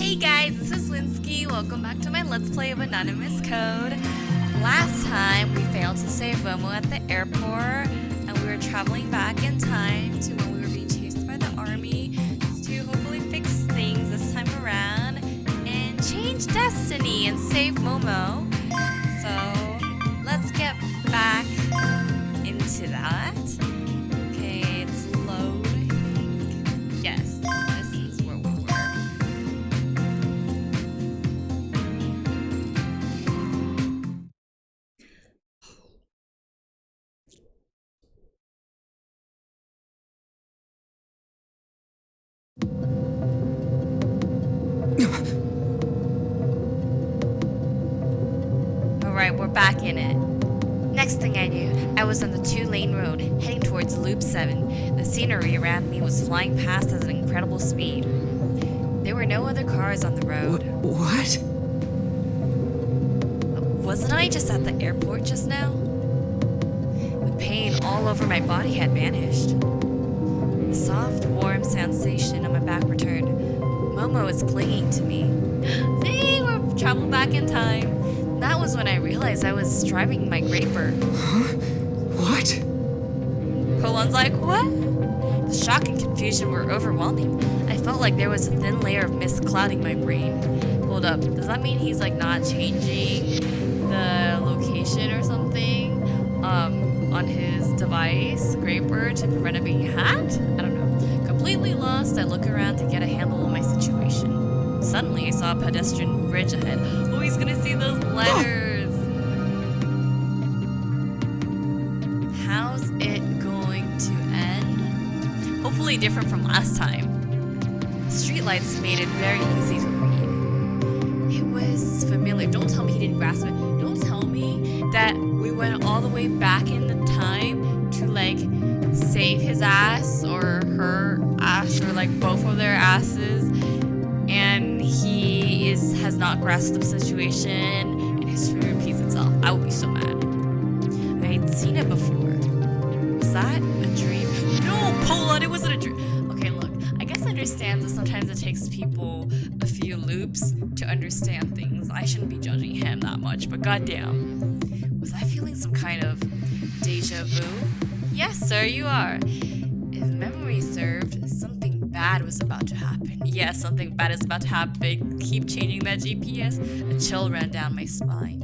Hey guys, this is Winsky. Welcome back to my Let's Play of Anonymous Code. Last time we failed to save Momo at the airport, and we were traveling back in time to when we were being chased by the army to hopefully fix things this time around and change destiny and save Momo. So let's get back into that. Okay, it's loading. Yes, this is where we were. Alright, we're back in it. Next thing I knew, I was on the 2-lane road, heading towards Loop 7. The scenery around me was flying past at an incredible speed. There were no other cars on the road. What? Wasn't I just at the airport just now? The pain all over my body had vanished. The soft, warm sensation on my back returned. Momo was clinging to me. See, we're traveling back in time. That was when I realized I was driving my Graper. Huh? What? Polan's like, what? The shock and confusion were overwhelming. I felt like there was a thin layer of mist clouding my brain. Hold up, does that mean he's like not changing the location or something on his device, Graper, to prevent it being hacked? I don't know. Completely lost, I look around to get a handle on my situation. Suddenly, I saw a pedestrian bridge ahead. Oh, he's gonna see those letters. How's it going to end? Hopefully different from last time. The streetlights made it very easy to read. It was familiar. Don't tell me he didn't grasp it. Don't tell me that we went all the way back in the time to like save his ass or her ass or like both of their asses. And he has not grasped the situation, and history repeats itself. I would be so mad. I had seen it before. Was that a dream? No, Poland, it wasn't a dream. Okay, look, I guess I understand that sometimes it takes people a few loops to understand things. I shouldn't be judging him that much, but goddamn. Was I feeling some kind of deja vu? Yes, sir, you are. If memory served, something bad was about to happen. Yes, something bad is about to happen. Keep changing that GPS. A chill ran down my spine.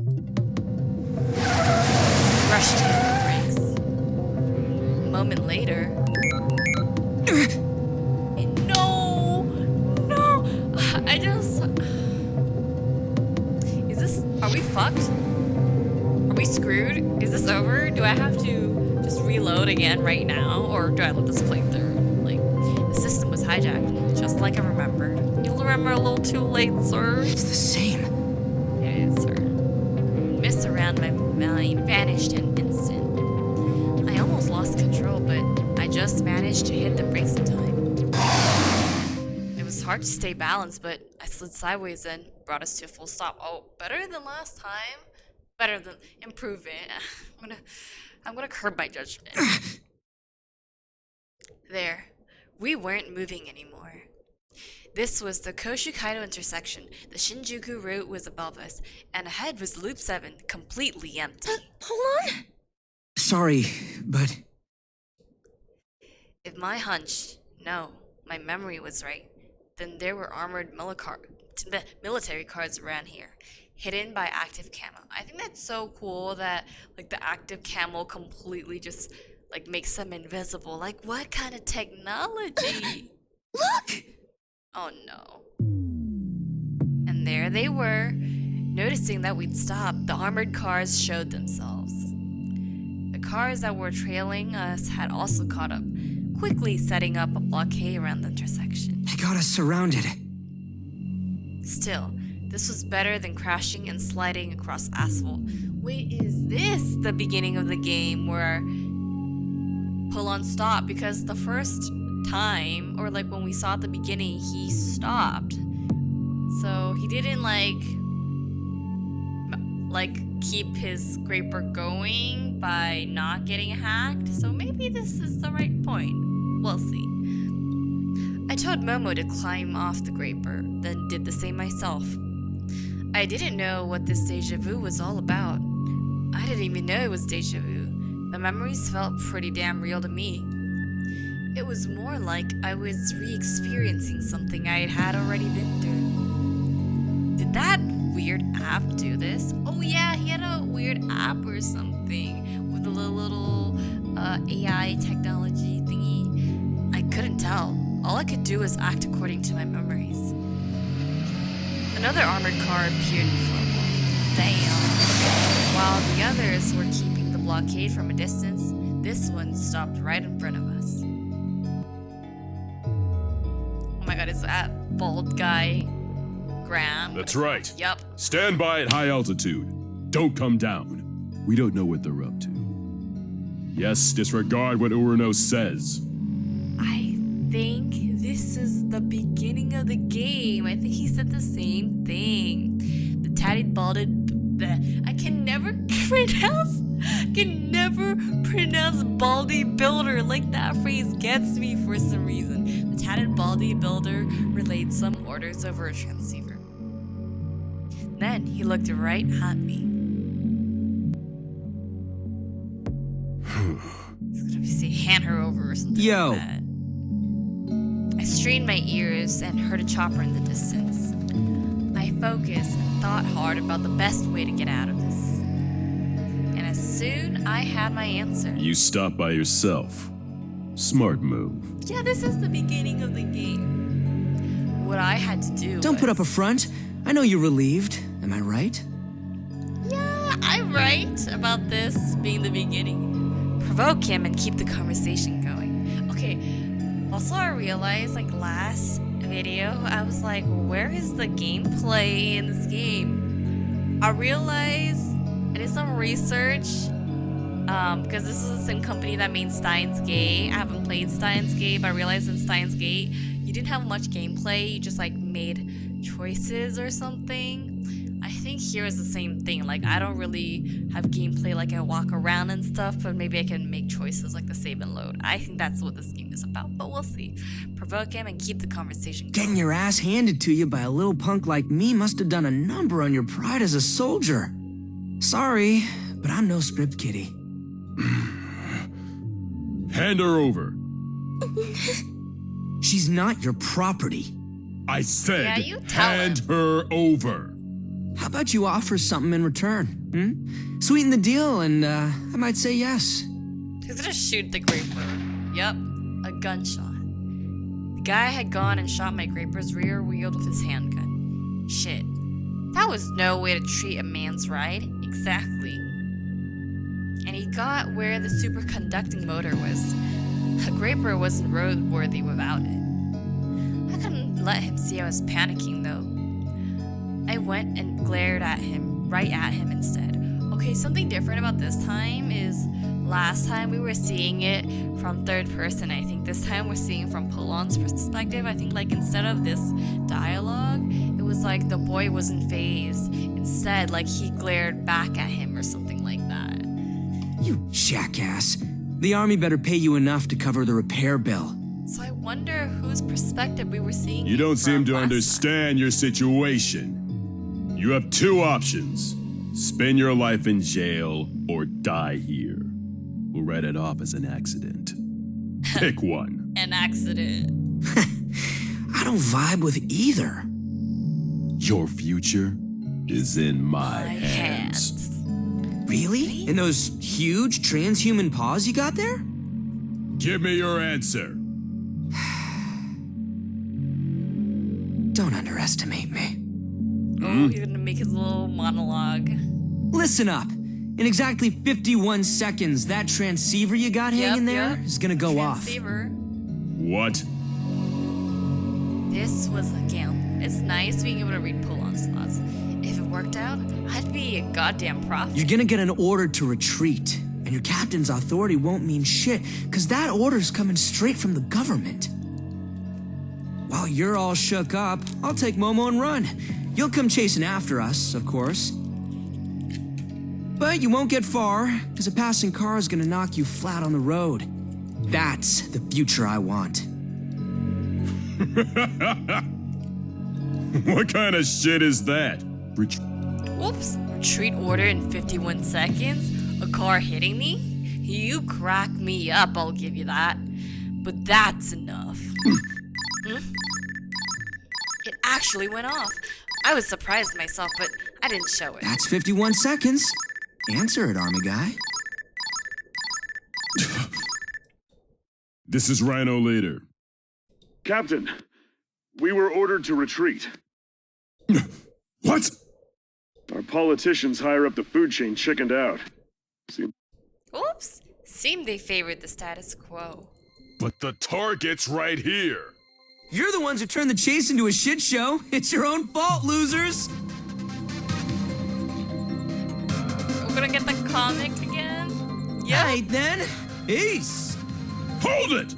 Rushed to hit the brakes. A moment later. No! No! I just... Is this... Are we fucked? Are we screwed? Is this over? Do I have to just reload again right now? Or do I let this play through? Like, the system was hijacked, just like I remembered. You'll remember a little too late, sir. It's the same. It is, sir. Mist around my mind vanished in an instant. I almost lost control, but I just managed to hit the brakes in time. It was hard to stay balanced, but I slid sideways and brought us to a full stop. Oh, better than last time. Better than improving. I'm gonna curb my judgment. There. We weren't moving anymore. This was the Koshikaido intersection. The Shinjuku route was above us, and ahead was Loop 7, completely empty. Hold on. Sorry, but... If my hunch, no, my memory was right, then there were armored military cars around here, hidden by active camo. I think that's so cool that like the active camo completely just like makes them invisible. Like what kind of technology? Look! Oh no. And there they were. Noticing that we'd stopped, the armored cars showed themselves. The cars that were trailing us had also caught up, quickly setting up a blockade around the intersection. They got us surrounded. Still, this was better than crashing and sliding across asphalt. Wait, is this the beginning of the game where Polan stopped? Because the first time, or like when we saw at the beginning, he stopped. So he didn't like keep his scraper going by not getting hacked. So maybe this is the right point. We'll see. I told Momo to climb off the Graper, then did the same myself. I didn't know what this deja vu was all about. I didn't even know it was deja vu. The memories felt pretty damn real to me. It was more like I was re-experiencing something I had already been through. Did that weird app do this? Oh yeah, he had a weird app or something with a little AI technology thingy. I couldn't tell. All I could do was act according to my memories. Another armored car appeared before me. Damn. While the others were keeping the blockade from a distance, this one stopped right in front of us. Oh my god, is that bald guy Graham? That's right. Yup. Stand by at high altitude. Don't come down. We don't know what they're up to. Yes, disregard what Uruno says. I think this is the beginning of the game. I think he said the same thing. The tatted balded... I can never pronounce baldy builder. Like, that phrase gets me for some reason. The tatted baldy builder relayed some orders over a transceiver. Then he looked right at me. He's gonna say hand her over or something Yo. like that. I strained my ears and heard a chopper in the distance. I focused and thought hard about the best way to get out of this. And as soon I had my answer. You stop by yourself. Smart move. Yeah, this is the beginning of the game. What I had to do Don't put was- up a front. I know you're relieved. Am I right? Yeah, I'm right about this being the beginning. Provoke him and keep the conversation going. Okay, also I realized, like, last video, I was like, where is the gameplay in this game? I realized I did some research, because this is the same company that made Steins Gate. I haven't played Steins Gate, but I realized in Steins Gate, you didn't have much gameplay, you just, like, made choices or something. I think here is the same thing. Like, I don't really have gameplay, like I walk around and stuff, but maybe I can make choices like the save and load. I think that's what this game is about, but we'll see. Provoke him and keep the conversation going. Getting your ass handed to you by a little punk like me must have done a number on your pride as a soldier. Sorry, but I'm no script kiddie. Hand her over. She's not your property. I said, Yeah, you tell hand her over. How about you offer something in return? Sweeten the deal, and I might say yes. He's gonna shoot the Graper. Yup, a gunshot. The guy had gone and shot my Graper's rear wheel with his handgun. Shit. That was no way to treat a man's ride. Exactly. And he got where the superconducting motor was. A Graper wasn't roadworthy without it. I couldn't let him see I was panicking, though. I went and glared at him, right at him instead. Okay, something different about this time is last time we were seeing it from third person. I think this time we're seeing from Polon's perspective. I think, like, instead of this dialogue, it was like the boy wasn't phased. Instead, like, he glared back at him or something like that. You jackass. The army better pay you enough to cover the repair bill. So I wonder whose perspective we were seeing. You it don't seem from to last understand your situation. You have two options. Spend your life in jail or die here. We'll write it off as an accident. Pick one. time. An accident. I don't vibe with either. Your future is in my hands. Really? In those huge transhuman paws you got there? Give me your answer. Don't underestimate me. Oh, he's gonna make his little monologue. Listen up. In exactly 51 seconds, that transceiver you got hanging there is gonna go off. Transceiver. What? This was a gamble. It's nice being able to read pull-on slots. If it worked out, I'd be a goddamn prophet. You're gonna get an order to retreat, and your captain's authority won't mean shit, because that order's coming straight from the government. While you're all shook up, I'll take Momo and run. You'll come chasing after us, of course. But you won't get far, because a passing car is gonna knock you flat on the road. That's the future I want. What kind of shit is that? Whoops. Retreat order in 51 seconds? A car hitting me? You crack me up, I'll give you that. But that's enough. It actually went off. I was surprised myself, but I didn't show it. That's 51 seconds. Answer it, Army guy. This is Rhino Leader. Captain, we were ordered to retreat. What? Our politicians higher up the food chain chickened out. Oops. Seemed they favored the status quo. But the target's right here. You're the ones who turned the chase into a shit show. It's your own fault, losers. We're gonna get the comic again? Yeah. Alright then. Peace. Hold it!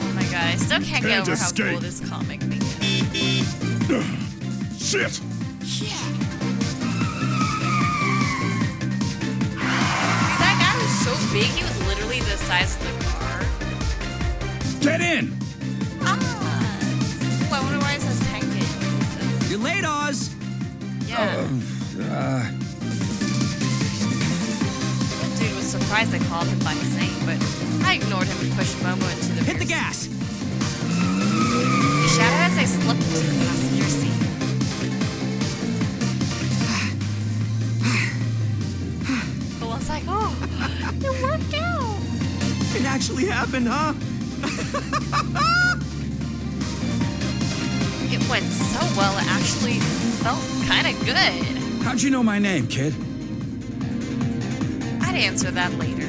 Oh my god, I still can't get Can't over how escape. cool this comic thing is. Shit! Dude, that guy was so big, he was literally the size of the car. Get in! Ah! Ooh, I wonder why it says tank it. You're late, Oz. Yeah. The dude was surprised I called him by his name, but I ignored him and pushed Momo into the Hit the rear gas. seat. He shouted as I slipped into the passenger seat. But I was like, oh, it worked out. It actually happened, huh? It went so well, it actually felt kind of good. How'd you know my name, kid? I'd answer that later.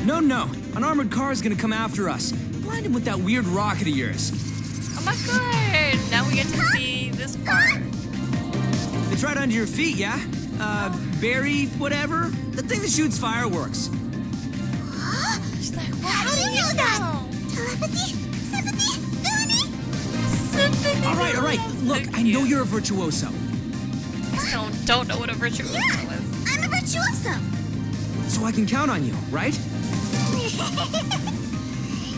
No. An armored car is gonna come after us. Blind him with that weird rocket of yours. Oh my god, now we get to see this part. It's right under your feet, yeah? Buried, whatever. The thing that shoots fireworks. She's like, How do you know that? Telepathy? Sympathy? Villainy? All right. Look, I know you're a virtuoso. I don't know what a virtuoso Yeah, is. I'm a virtuoso. So I can count on you, right?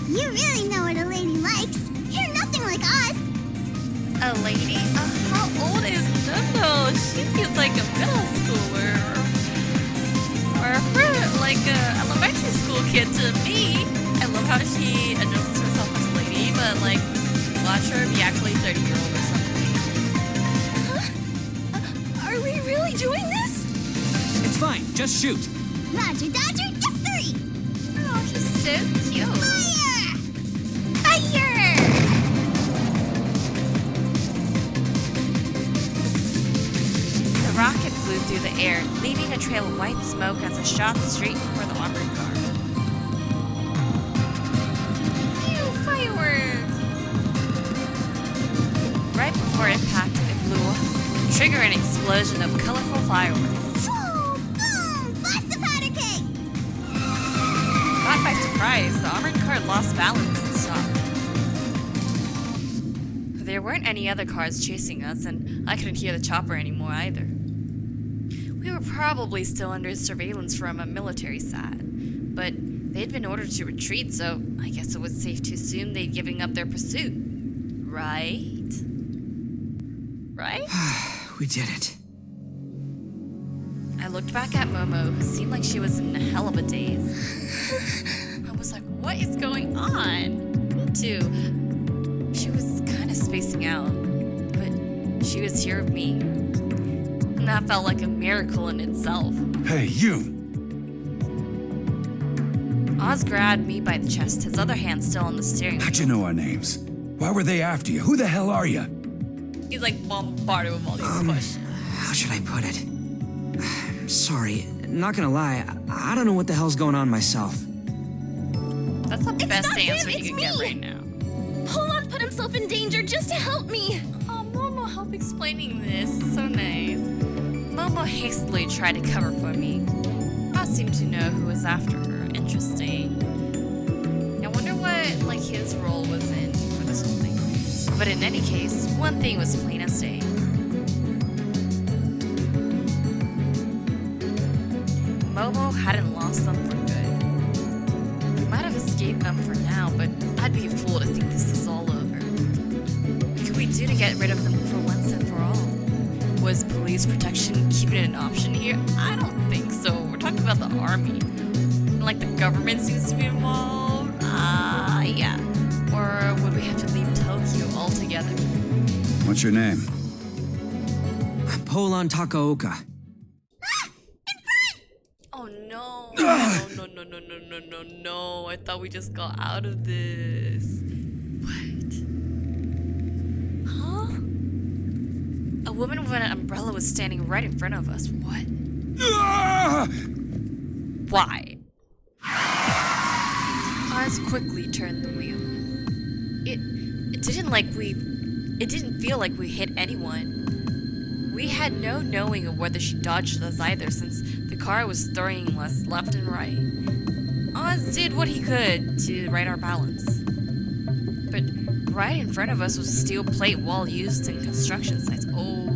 You really know what a lady likes. You're nothing like us. A lady? How old is Nunu? She feels like a middle schooler. Or like a elementary school kid to me. I love how she addresses herself as a lady, but like, watch her be actually 30-year-old or something. Are we really doing this? It's fine. Just shoot. Roger, Dodger, yes, sir. Oh, she's so cute. Fire! Fire! The rocket flew through the air, leaving a trail of white smoke as it shot straight for the armored car. Ew, fireworks! Right before impact, it blew up, triggering an explosion of colorful fireworks. Boom! Blast the powder keg! Caught by surprise, the armored car lost balance and stopped. There weren't any other cars chasing us, and I couldn't hear the chopper anymore either. We were probably still under surveillance from a military sat, but they'd been ordered to retreat, so I guess it was safe to assume they'd given up their pursuit. Right? Right? We did it. I looked back at Momo, who seemed like she was in a hell of a daze. I was like, what is going on? Me too. She was kind of spacing out, but she was here with me. And that felt like a miracle in itself. Hey, you! Oz grabbed me by the chest, his other hand still on the steering wheel. How'd you know our names? Why were they after you? Who the hell are you? He's like bombarded with all these questions. How should I put it? Sorry, not gonna lie, I don't know what the hell's going on myself. That's the best not him, answer it's you can get me. right now. Polon put himself in danger just to help me. Oh, Momo, help explaining this. So nice. Momo hastily tried to cover for me. Oz seemed to know who was after her. Interesting. I wonder what, like, his role was in for this whole thing. But in any case, one thing was plain as day. Momo hadn't lost them for good. My think this is all over. What could we do to get rid of them for once and for all? Was police protection keeping it an option here? I don't think so. We're talking about the army. And, like, the government seems to be involved. Yeah. Or would we have to leave Tokyo altogether? What's your name? Polan Takaoka. Oh no. No. I thought we just got out of this. What? Huh? A woman with an umbrella was standing right in front of us. What? Why? Ours quickly turned the wheel. It didn't feel like we hit anyone. We had no knowing of whether she dodged us either, since the car was throwing us left and right. Oz did what he could to right our balance. But right in front of us was a steel plate wall used in construction sites. Oh,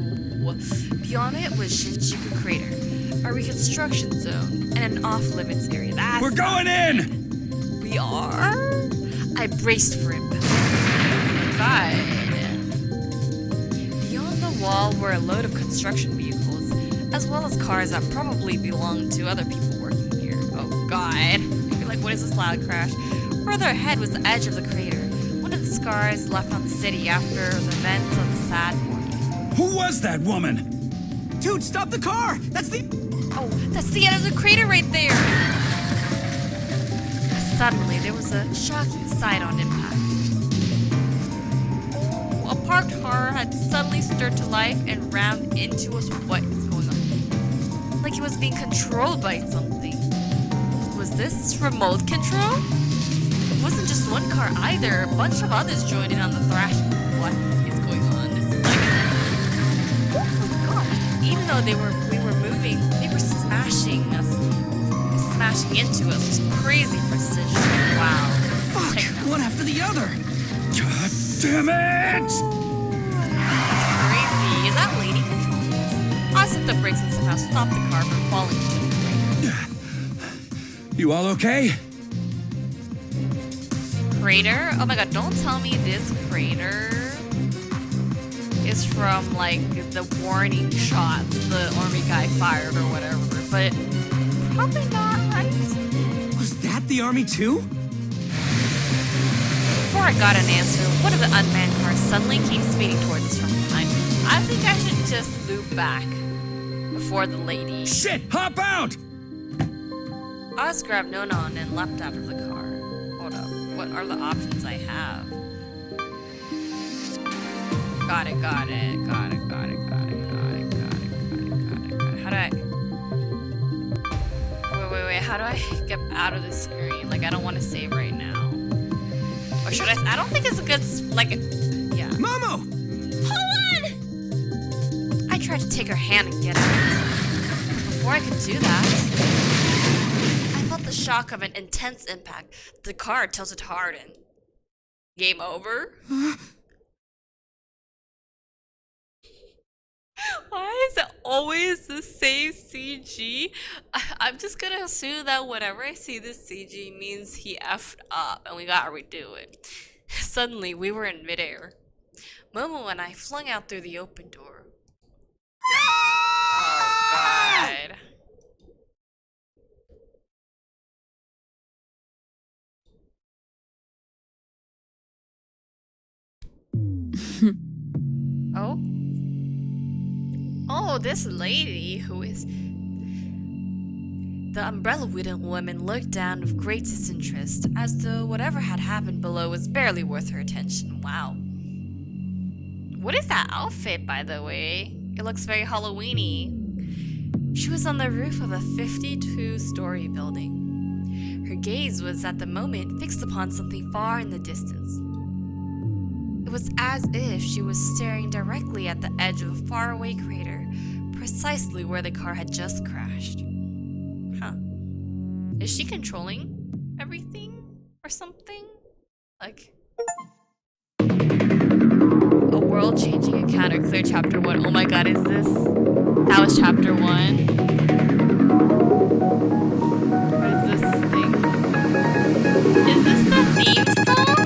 beyond it was Shinjuku Crater, a reconstruction zone, and an off-limits area. We're going in! We are? I braced for impact. God. Beyond the wall were a load of construction vehicles, as well as cars that probably belonged to other people working here. Oh God. I feel like, what is this loud crash? Further ahead was the edge of the crater, one of the scars left on the city after the events of the sad morning. Who was that woman? Dude, stop the car! That's the the end of the crater right there! Suddenly, there was a shocking sight on impact. A parked car had suddenly stirred to life and rammed into us. What is going on? Like it was being controlled by something. Was this remote control? It wasn't just one car either. A bunch of others joined in on the thrash. What is going on? This is like... Oh my god. Even though we were moving, they were smashing us. Smashing into us. It was crazy precision. Wow. Fuck! One after the other! God damn it! Crazy. Is that lady controlling this? I hit the brakes and somehow stopped the car from falling into the crater. You all okay? Crater? Oh my god, don't tell me this crater is from, like, the warning shots the army guy fired or whatever, but probably not, right? Was that the army too? Before I got an answer, one of the unmanned cars suddenly came speeding towards us from behind. I think I should just loop back before the lady. Shit! Hop out! Oz grabbed Nonon and leapt out of the car. Hold up. What are the options I have? Got it. How do I... Wait. How do I get out of the screen? Like, I don't want to save right now. Or should I? I don't think it's a good, yeah. Momo! Hold on! I tried to take her hand and get out. But before I could do that, I felt the shock of an intense impact. The car tilted hard and... Game over? Why is it always the same CG? I'm just gonna assume that whenever I see this CG means he effed up and we gotta redo it. Suddenly, we were in midair. Momo and I flung out through the open door. Oh god. Oh? Oh, this lady who is... The umbrella-wielding woman looked down with great disinterest, as though whatever had happened below was barely worth her attention. Wow. What is that outfit, by the way? It looks very Halloween-y. She was on the roof of a 52-story building. Her gaze was at the moment fixed upon something far in the distance. It was as if she was staring directly at the edge of a faraway crater, precisely where the car had just crashed. Huh. Is she controlling everything or something? Like... A world-changing encounter, clear chapter 1. Oh my god, is this... That was chapter 1. What is this thing? Is this the theme song?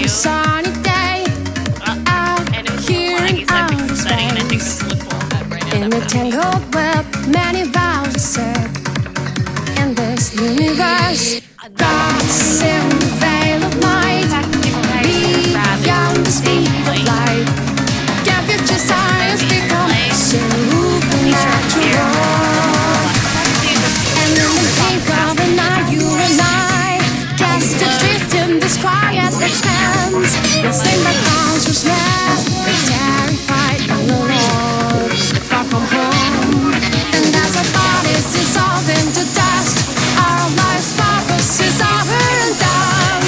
sunny day out And it was here like in he's like outer setting, and I think space. this looks all bad right now. In a tangled web, many vows are said. In this universe, cross in the veil of light, beyond the speed of light. Can future science become supernatural? And in the blink of an eye, you and I, just adrift in this quiet expanse. Listening back sounds from snares, we're terrified and alone, far from home. And as our bodies dissolve into dust, our life's purpose is over and done.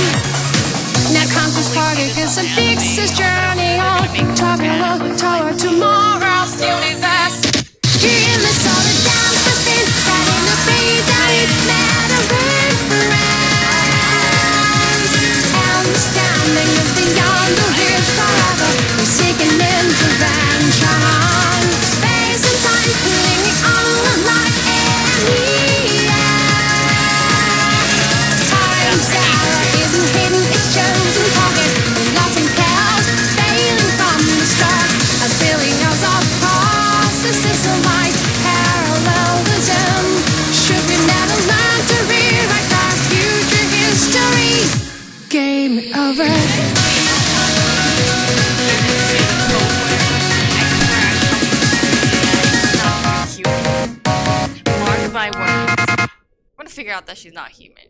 Now conscious particles and pixels journey on, traveling toward tomorrow's universe. Healing all the dance within, setting the free that it matter understanding is beyond the reach forever. We're seeking intervention. Space and time clinging on like any Time's arrow isn't hidden, it's chosen target. We're lost in chaos, failing from the start. A feeling of our past, this is a light parallelism. Should we never learn to rewrite our future history? Game over. Marked by words. I'm gonna figure out that she's not human.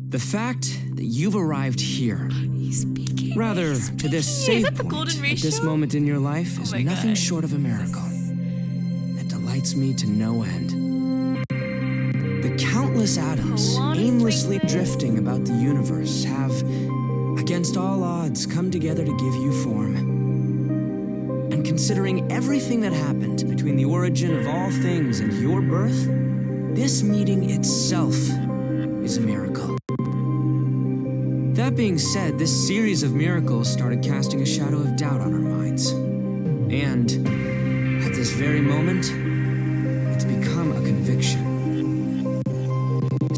The fact that you've arrived here, He's speaking. rather to this Is save that the point golden at ratio? this moment in your life, is my nothing God. short of a miracle. That delights me to no end. The countless atoms aimlessly drifting about the universe have, against all odds, come together to give you form. And considering everything that happened between the origin of all things and your birth, this meeting itself is a miracle. That being said, this series of miracles started casting a shadow of doubt on our minds. And at this very moment, it's become a conviction.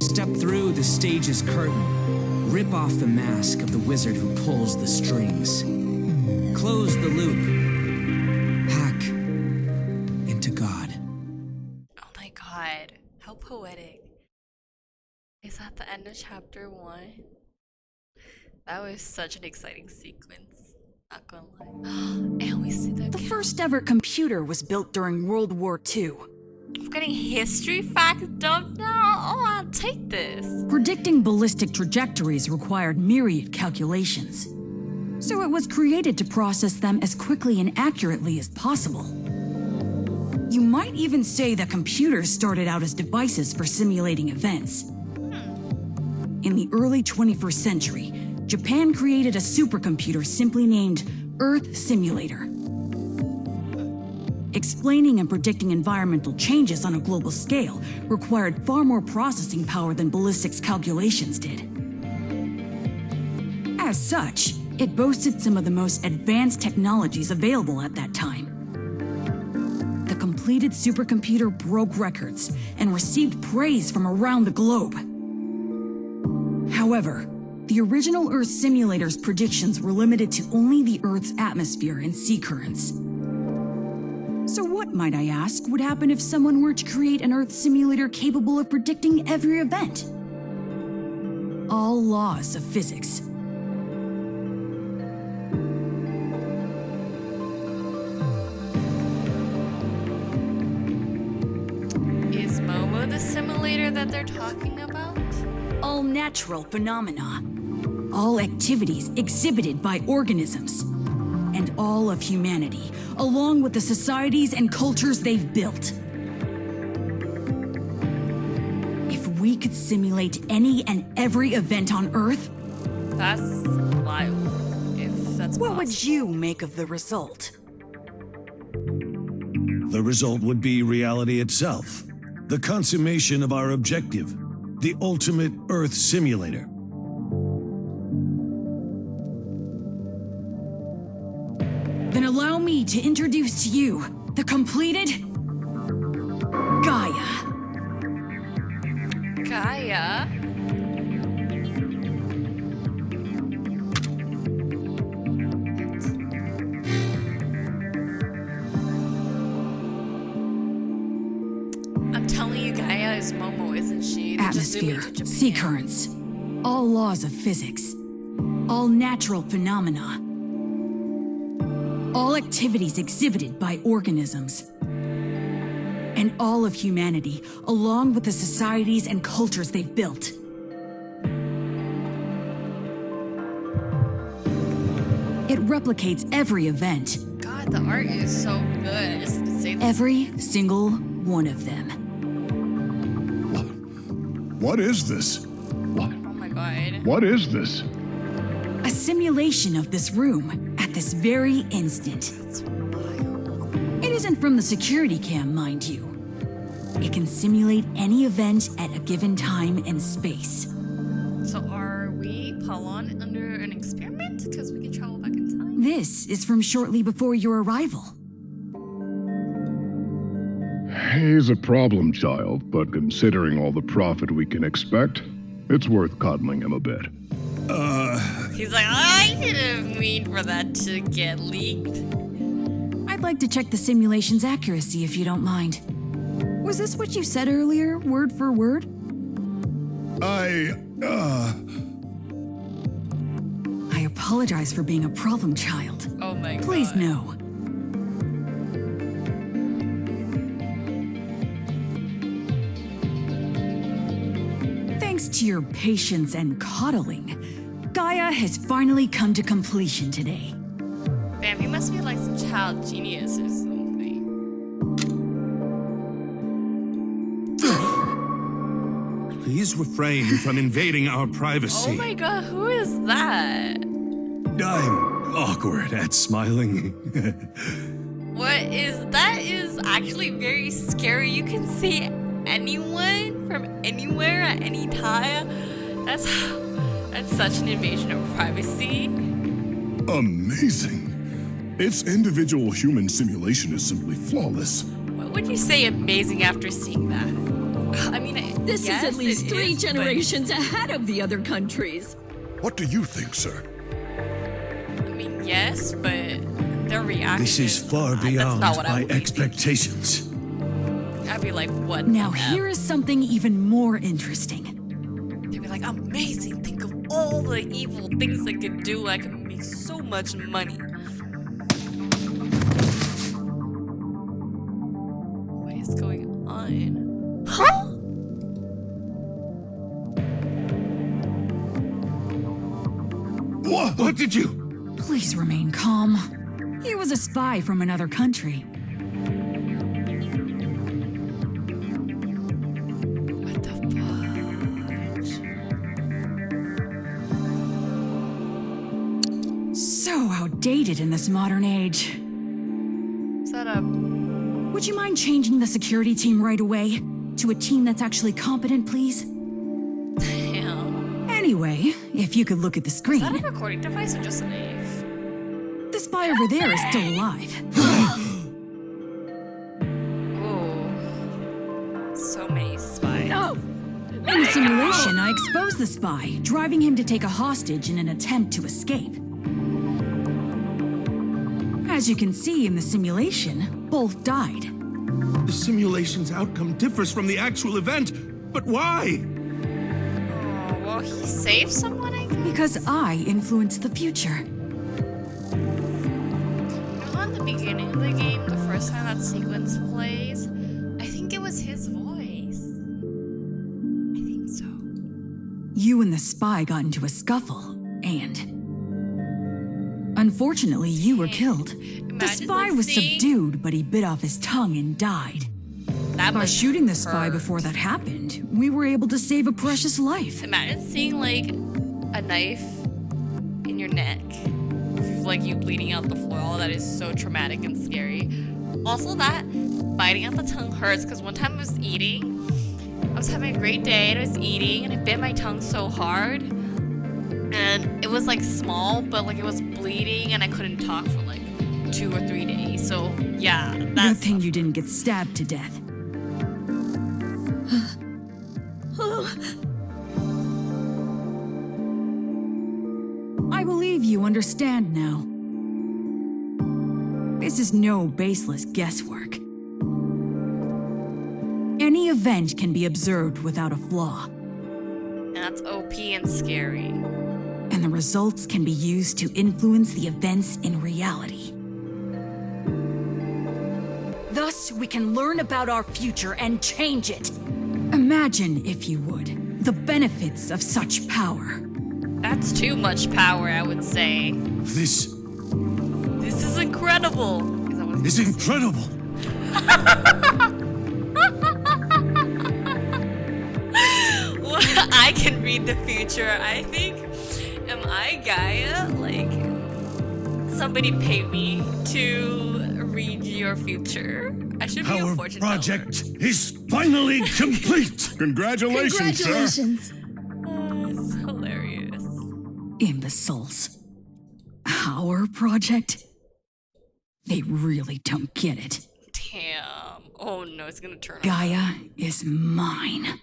Step through the stage's curtain, rip off the mask of the wizard who pulls the strings, close the loop, hack into God. Oh my god. How poetic. Is that the end of chapter 1? That was such an exciting sequence. Not gonna lie. And we see The first ever computer was built during World War II. I'm getting history facts dumped now. Oh, I'll take this. Predicting ballistic trajectories required myriad calculations. So it was created to process them as quickly and accurately as possible. You might even say that computers started out as devices for simulating events. In the early 21st century, Japan created a supercomputer simply named Earth Simulator. Explaining and predicting environmental changes on a global scale required far more processing power than ballistics calculations did. As such, it boasted some of the most advanced technologies available at that time. The completed supercomputer broke records and received praise from around the globe. However, the original Earth simulator's predictions were limited to only the Earth's atmosphere and sea currents. So what, might I ask, would happen if someone were to create an Earth simulator capable of predicting every event? All laws of physics. Is Momo the simulator that they're talking about? All natural phenomena. All activities exhibited by organisms. And all of humanity, along with the societies and cultures they've built. If we could simulate any and every event on Earth, That's wild. If that's what possible. would you make of the result? The result would be reality itself. The consummation of our objective. The ultimate Earth simulator. Then allow me to introduce to you the completed Gaia. Gaia? Literally, they're just zooming atmosphere, to sea Japan. currents, all laws of physics, all natural phenomena, all activities exhibited by organisms, and all of humanity, along with the societies and cultures they've built. It replicates every event, God, the art is so good. Just to say this. every single one of them. What is this? Oh my god. What is this? A simulation of this room at this very instant. That's wild. It isn't from the security cam, mind you. It can simulate any event at a given time and space. So are we, Paulon, under an experiment? Because we can travel back in time? This is from shortly before your arrival. He's a problem child, but considering all the profit we can expect, it's worth coddling him a bit. He's like, I didn't mean for that to get leaked. I'd like to check the simulation's accuracy if you don't mind. Was this what you said earlier, word for word? I apologize for being a problem child. Oh my god. Please no. Thanks to your patience and coddling, Gaia has finally come to completion today. Bam, you must be like some child genius or something. Please refrain from invading our privacy. Oh my god, who is that? I'm awkward at smiling. What is that? Is actually very scary. You can see anyone from anywhere at any time. That's such an invasion of privacy. Amazing. Its individual human simulation is simply flawless. What would you say amazing after seeing that? I mean, This yes, is at least it 3 is, but- generations ahead of the other countries. What do you think, sir? I mean, yes, but their reaction. This is far that's beyond not what I my would be expectations. thinking. I'd be like, what? Now the here is something even more interesting. They'd be like, amazing. Think of all the evil things I could do. I could make so much money. What is going on? Huh? What did you? Please remain calm. He was a spy from another country. What the fudge? So outdated in this modern age. Is that a... Would you mind changing the security team right away? To a team that's actually competent, please? Damn. Anyway, if you could look at the Is that a screen, recording device or just a knife? the spy over there is still alive. Ooh. So many spies. Oh, In the simulation, I exposed the spy, driving him to take a hostage in an attempt to escape. As you can see in the simulation, both died. The simulation's outcome differs from the actual event. But why? Oh, well, he saved someone, I guess? Because I influenced the future. You know, in the beginning of the game, the first time that sequence plays, I think it was his voice. I think so. You and the spy got into a scuffle, and... Unfortunately, you were killed. The Imagine, spy like, was seeing- subdued, but he bit off his tongue and died. That By must shooting the spy hurt. before that happened, we were able to save a precious life. Imagine seeing, like, a knife in your neck. Like, you bleeding out the floor. All that is so traumatic and scary. Also, that biting out the tongue hurts, because one time I was eating. I was having a great day, and I was eating, and it bit my tongue so hard. And it was, like, small, but, like, it was bleeding, and I couldn't talk for, like, 2 or 3 days. So, yeah, Good that's... thing you didn't get stabbed to death. I believe you understand now. This is no baseless guesswork. Any event can be observed without a flaw, And that's OP and scary. and the results can be used to influence the events in reality. Thus, we can learn about our future and change it. Imagine, if you would, the benefits of such power. That's too much power, I would say. This This is incredible. Is that what is incredible. Well, I can read the future. I think, am I Gaia? Like, somebody pay me to read your future. I should be a Our fortune project is finally complete. Congratulations, sir. Congratulations. teller. It's hilarious. Imbeciles. Our project? They really don't get it. Damn. Oh no, it's gonna turn on. Gaia is mine.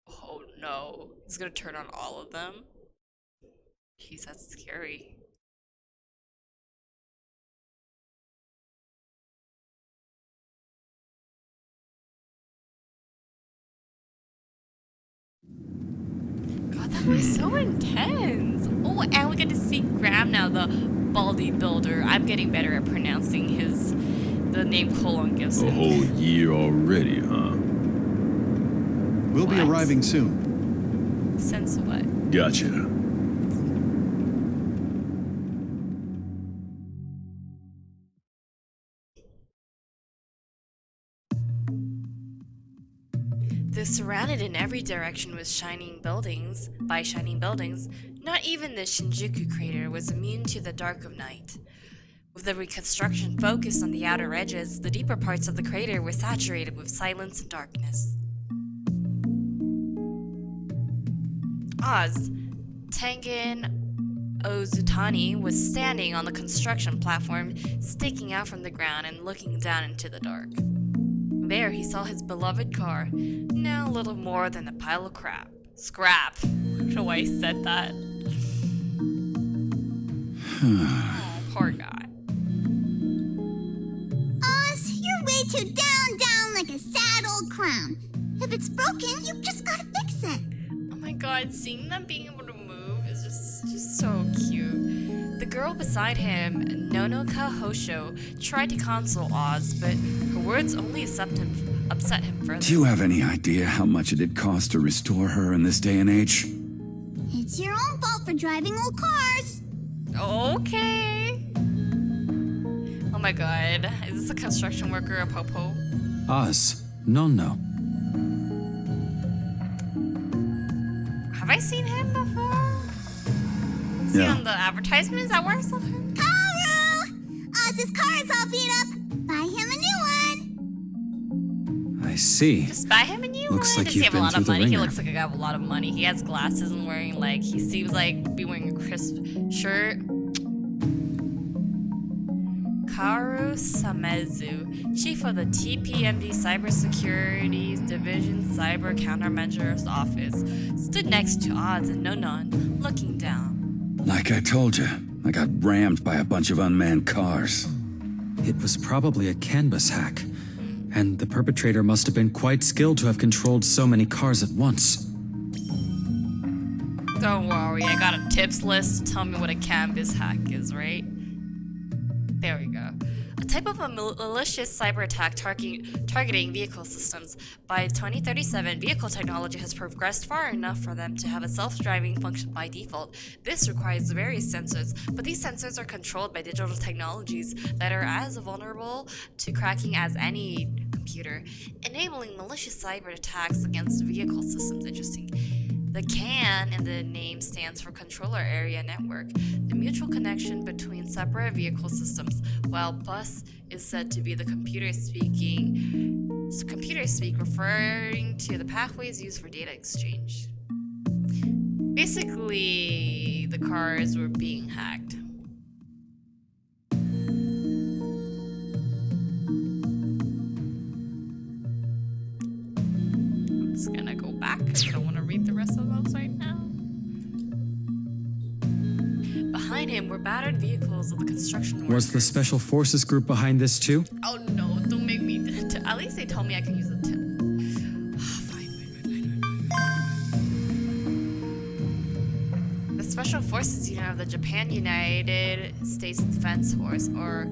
Oh no. It's gonna turn on all of them. Jeez, that's scary. God, that was so intense. Oh, and we get to see Graham now, the Baldy Builder. I'm getting better at pronouncing the name Colon gives A him. whole year already, huh? We'll be What? arriving soon. Sense what? Gotcha. They're surrounded in every direction with shining buildings. By shining buildings, not even the Shinjuku crater was immune to the dark of night. With the reconstruction focused on the outer edges, the deeper parts of the crater were saturated with silence and darkness. Oz, Tengen Ozutani, was standing on the construction platform, sticking out from the ground and looking down into the dark. There he saw his beloved car, now little more than a pile of scrap. I don't know why I said that. Oh, poor guy. Oz, you're way too down like a sad old clown. If it's broken, you just gotta fix it. Oh my god, seeing them being able to move is just so cute. The girl beside him, Nonoka Hosho, tried to console Oz, but her words only upset him further. Do you have any idea how much it'd cost to restore her in this day and age? It's your own fault for driving old cars. Okay. Oh my god, is this a construction worker, a popo? Oz, no. Have I seen him before? Is he on the advertisement? Is that where I saw him? Karu! Oz's car is all beat up. Buy him a new one. I see. Just buy him a new one. Looks like Does he you've have a been lot through of the money? He ringer. looks like a guy with a lot of money. He has glasses and wearing he seems like be wearing a crisp shirt. Karu Samezu, chief of the TPMD Cybersecurity Division Cyber Countermeasures Office, stood next to Oz and Nonon, looking down. Like I told you, I got rammed by a bunch of unmanned cars. It was probably a canvas hack, and the perpetrator must have been quite skilled to have controlled so many cars at once. Don't worry, I got a tips list to tell me what a canvas hack is, right? There we go. A type of a malicious cyber attack targeting vehicle systems. By 2037, vehicle technology has progressed far enough for them to have a self-driving function by default. This requires various sensors, but these sensors are controlled by digital technologies that are as vulnerable to cracking as any computer, enabling malicious cyber attacks against vehicle systems. Interesting. The CAN in the name stands for Controller Area Network, the mutual connection between separate vehicle systems, while bus is said to be the computer speak referring to the pathways used for data exchange. Basically, the cars were being hacked. I'm just gonna go back. I don't want to read the rest of those right now. Behind behind him were battered vehicles of the construction workers. Was the Special Forces group behind this too? Oh no, don't make me. At least they told me I can use a tip. The Special Forces unit of the Japan United States Defense Force, or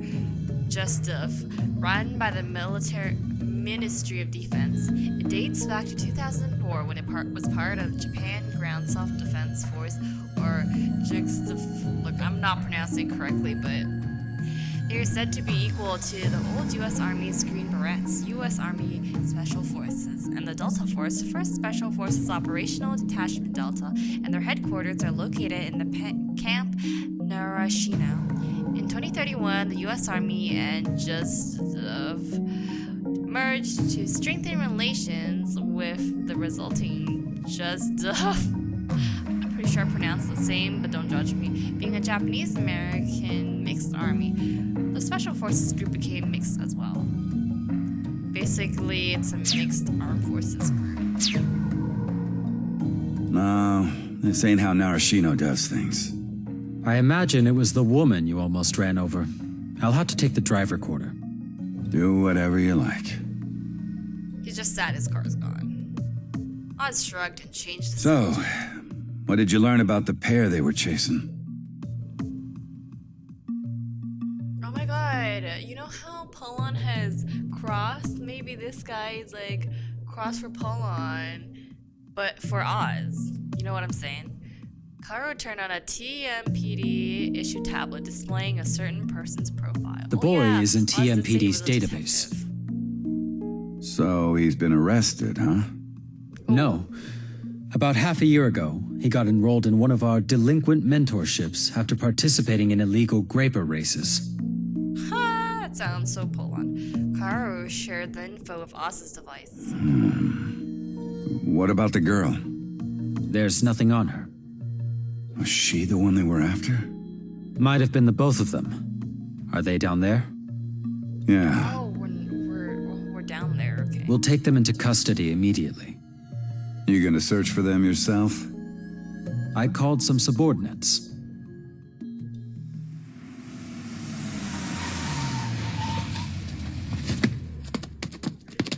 JUSTF, run by the Military Ministry of Defense. It dates back to 2004 when it was part of Japan Ground Self-Defense Force, or JUSTF. Look, I'm not pronouncing it correctly, but they are said to be equal to the old U.S. Army's Green Berets, U.S. Army Special Forces, and the Delta Force, 1st Special Forces Operational Detachment Delta, and their headquarters are located in the Camp Narashino. In 2031, the U.S. Army and JUSTF merged to strengthen relations with the resulting JUSTF. I'm pretty sure I pronounced the same, but don't judge me. Being a Japanese-American mixed army, the Special Forces group became mixed as well. Basically, it's a mixed armed forces group. No, this ain't how Narashino does things. I imagine it was the woman you almost ran over. I'll have to take the drive recorder. Do whatever you like. He's just sad his car's gone. Oz shrugged and changed the So, what did you learn about the pair they were chasing? Oh my god, you know how Polon has crossed? Maybe this guy is like cross for Polon, but for Oz. You know what I'm saying? Karu turned on a TMPD issue tablet displaying a certain person's profile. The boy is in TMPD's database. So he's been arrested, huh? No. About half a year ago, he got enrolled in one of our delinquent mentorships after participating in illegal graper races. Ha! That sounds so Polon. Karu shared the info with Oz's device. What about the girl? There's nothing on her. Was she the one they were after? Might have been the both of them. Are they down there? Yeah. Oh, we're down there, okay. We'll take them into custody immediately. You gonna search for them yourself? I called some subordinates.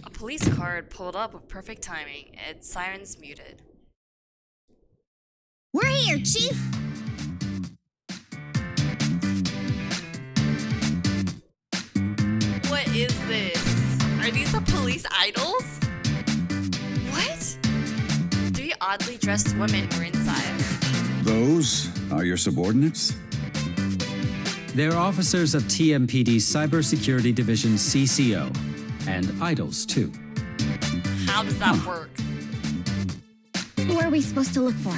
A police car had pulled up with perfect timing, its sirens muted. We're here, Chief. What is this? Are these the police idols? What? 3 oddly dressed women were inside. Those are your subordinates? They're officers of TMPD's Cybersecurity Division CCO, and idols too. How does that work? Who are we supposed to look for?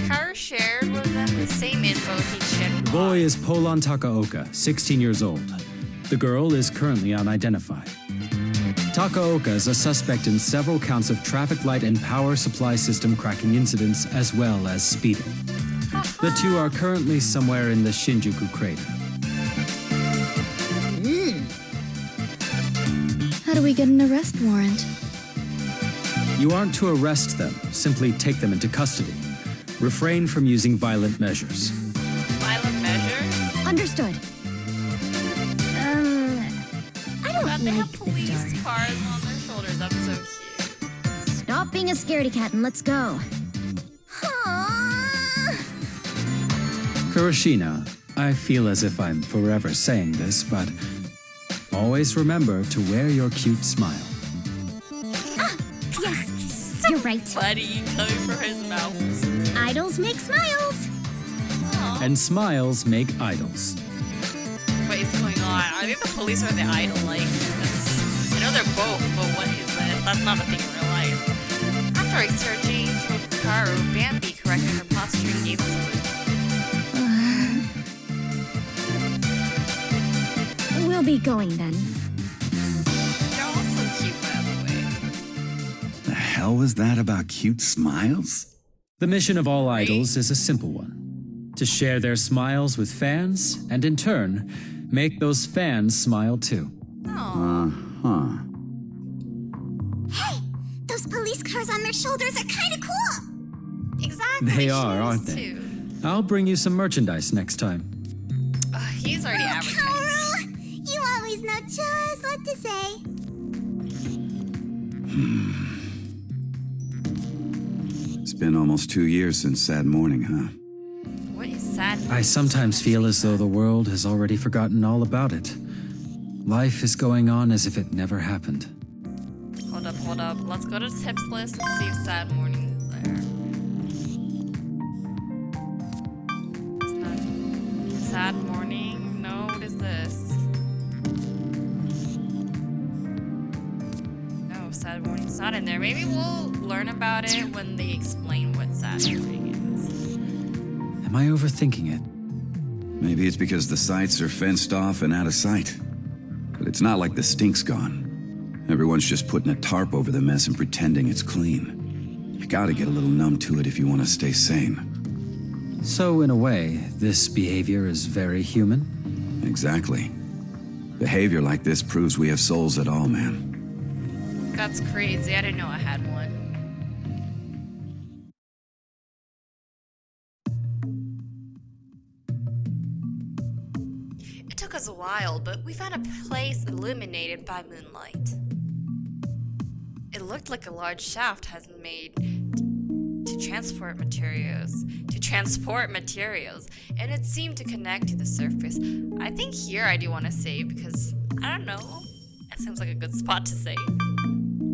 Karu shared with them the same info he shared with The boy is Polon Takaoka, 16 years old. The girl is currently unidentified. Takaoka is a suspect in several counts of traffic light and power supply system cracking incidents, as well as speeding. The two are currently somewhere in the Shinjuku crater. How do we get an arrest warrant? You aren't to arrest them, simply take them into custody. Refrain from using violent measures. Violent measures? Understood. I don't But they have like the police dark. cars on their shoulders. That's so cute. Stop being a scaredy cat and let's go. Kurashina, I feel as if I'm forever saying this, but always remember to wear your cute smile. Yes, you're right. Buddy coming for his mouth. Idols make smiles. Aw. And smiles make idols. What is going on? I think the police are the idol. Like, that's, I know they're both, but what is this? That's not a thing in real life. After exchanging with Karu, Bambi corrected her posture and gave a salute. We'll be going then. They're all so cute, by the way. The hell was that about cute smiles? The mission of all idols is a simple one. To share their smiles with fans, and in turn, make those fans smile too. Aww. Huh. Hey, those police cars on their shoulders are kind of cool. Exactly. They she are, is aren't they? too. I'll bring you some merchandise next time. He's already advertised. Kaoru, you always know just what to say. It's been almost 2 years since Sad Morning, huh? What is sad? I sometimes feel as though the world has already forgotten all about it. Life is going on as if it never happened. Hold up. Let's go to tips list and see if Sad Morning is there. It's not. Sad Morning? No, what is this? No, Sad Morning's not in there. Maybe we'll learn about it when they explain what Sad Morning is. Am I overthinking it? Maybe it's because the sites are fenced off and out of sight. But it's not like the stink's gone. Everyone's just putting a tarp over the mess and pretending it's clean. You gotta get a little numb to it if you want to stay sane. So, in a way, this behavior is very human? Exactly. Behavior like this proves we have souls at all, man. That's crazy. I didn't know I had one. It took us a while, but we found a place illuminated by moonlight. It looked like a large shaft has been made to transport materials, and it seemed to connect to the surface. I think here I do want to save because, I don't know, it seems like a good spot to save.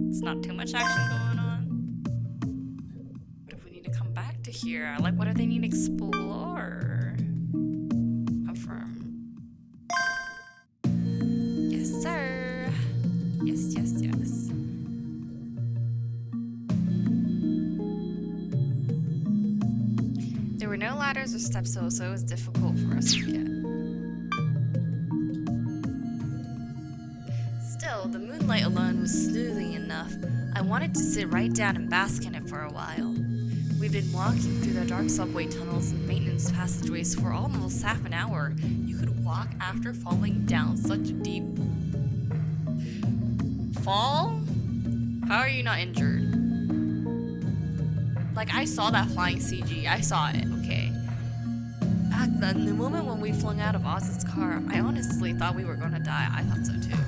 It's not too much action going on. What if we need to come back to here? Like, what if they need to explore? Confirm. Yes, sir. Yes. There were no ladders or steps, so it was difficult for us to get. Still, the moonlight alone was soothing enough. I wanted to sit right down and bask in it for a while. We'd been walking through the dark subway tunnels and maintenance passageways for almost half an hour. You could walk after falling down such a deep fall? How are you not injured? Like, I saw that flying CG. I saw it, okay. Back then, the moment when we flung out of Oz's car, I honestly thought we were gonna die. I thought so too.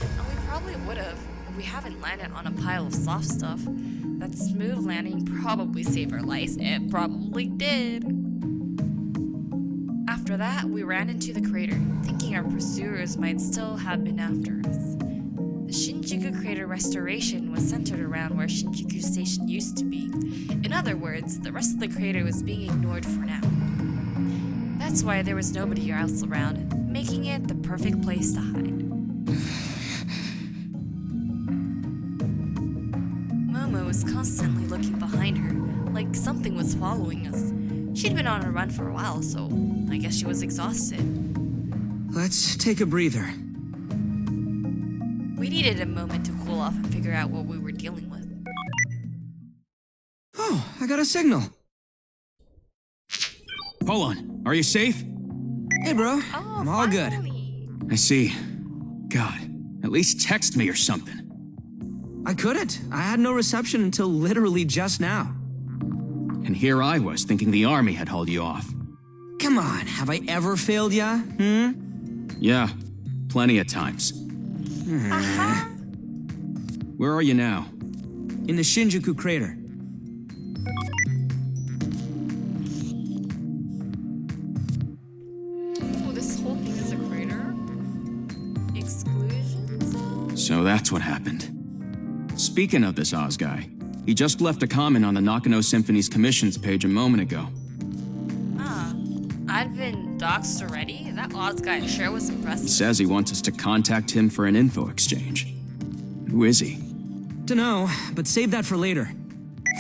And we probably would have if we haven't landed on a pile of soft stuff. That smooth landing probably saved our lives. It probably did. After that, we ran into the crater, thinking our pursuers might still have been after us. The Shinjuku crater restoration was centered around where Shinjuku Station used to be. In other words, the rest of the crater was being ignored for now. That's why there was nobody else around, making it the perfect place to hide. Momo was constantly looking behind her, like something was following us. She'd been on a run for a while, so I guess she was exhausted. Let's take a breather. We needed a moment to cool off and figure out what we were dealing with. Oh, I got a signal. Hold on. Are you safe? Hey, bro. Oh, I'm all good. I see. God, at least text me or something. I couldn't. I had no reception until literally just now. And here I was thinking the army had hauled you off. Come on, have I ever failed ya? Yeah, plenty of times. Where are you now? In the Shinjuku crater. Oh, this whole thing is a crater? Exclusion zone? So that's what happened. Speaking of this Oz guy, he just left a comment on the Nakano Symphony's commissions page a moment ago. I'd been doxxed already? That Oz guy sure was impressive. He says he wants us to contact him for an info exchange. Who is he? Dunno, but save that for later.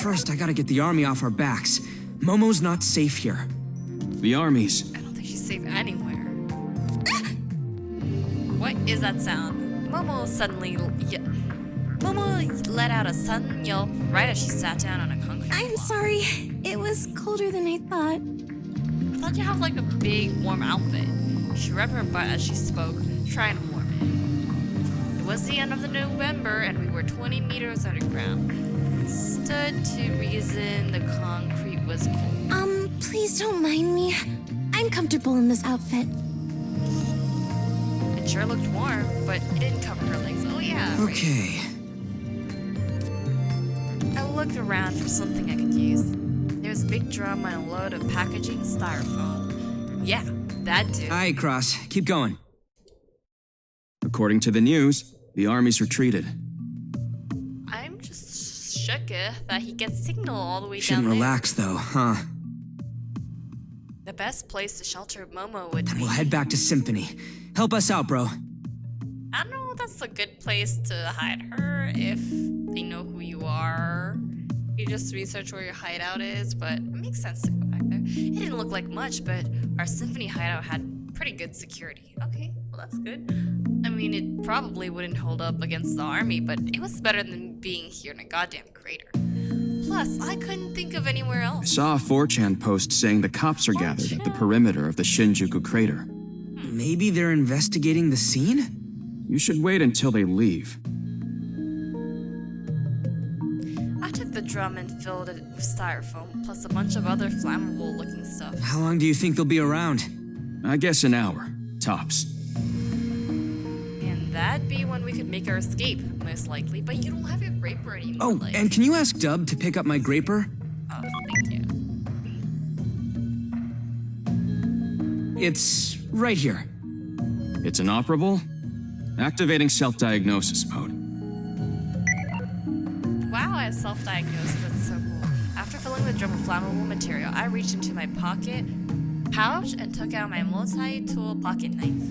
First, I gotta get the army off our backs. Momo's not safe here. The army's... I don't think she's safe anywhere. What is that sound? Momo let out a sudden yelp right as she sat down on a concrete I'm block. sorry. It was colder than I thought. I thought you had like a big warm outfit. She rubbed her butt as she spoke, trying to warm it. It was the end of the November and we were 20 meters underground. good to reason the concrete was cold. Please don't mind me. I'm comfortable in this outfit. It sure looked warm, but it didn't cover her legs. Oh yeah. Right. Okay. I looked around for something I could use. There was a big drum and a load of packaging styrofoam. Yeah, that dude. Aye, Cross. Keep going. According to the news, the army's retreated. I'm just shook that he gets signal all the way Shouldn't down there. relax, though, huh? The best place to shelter Momo would be... We'll head back to Symphony. Help us out, bro. I don't know if that's a good place to hide her if they know who you are. You just research where your hideout is, but it makes sense to go back there. It didn't look like much, but our Symphony hideout had pretty good security. Okay, well that's good. I mean, it probably wouldn't hold up against the army, but it was better than being here in a goddamn crater. Plus, I couldn't think of anywhere I else. saw a 4chan post saying the cops are gathered at the perimeter of the Shinjuku crater. Maybe they're investigating the scene? You should wait until they leave. I took the drum and filled it with styrofoam, plus a bunch of other flammable-looking stuff. How long do you think they'll be around? I guess an hour, tops. And that'd be when we could make our escape, most likely. But you don't have your graper anymore. Oh, like... and can you ask Dub to pick up my graper? Oh, thank you. It's right here. It's inoperable? Activating self-diagnosis mode. Wow, I self-diagnosed. That's so cool. After filling the drum with flammable material, I reached into my pocket pouch and took out my multi-tool pocket knife.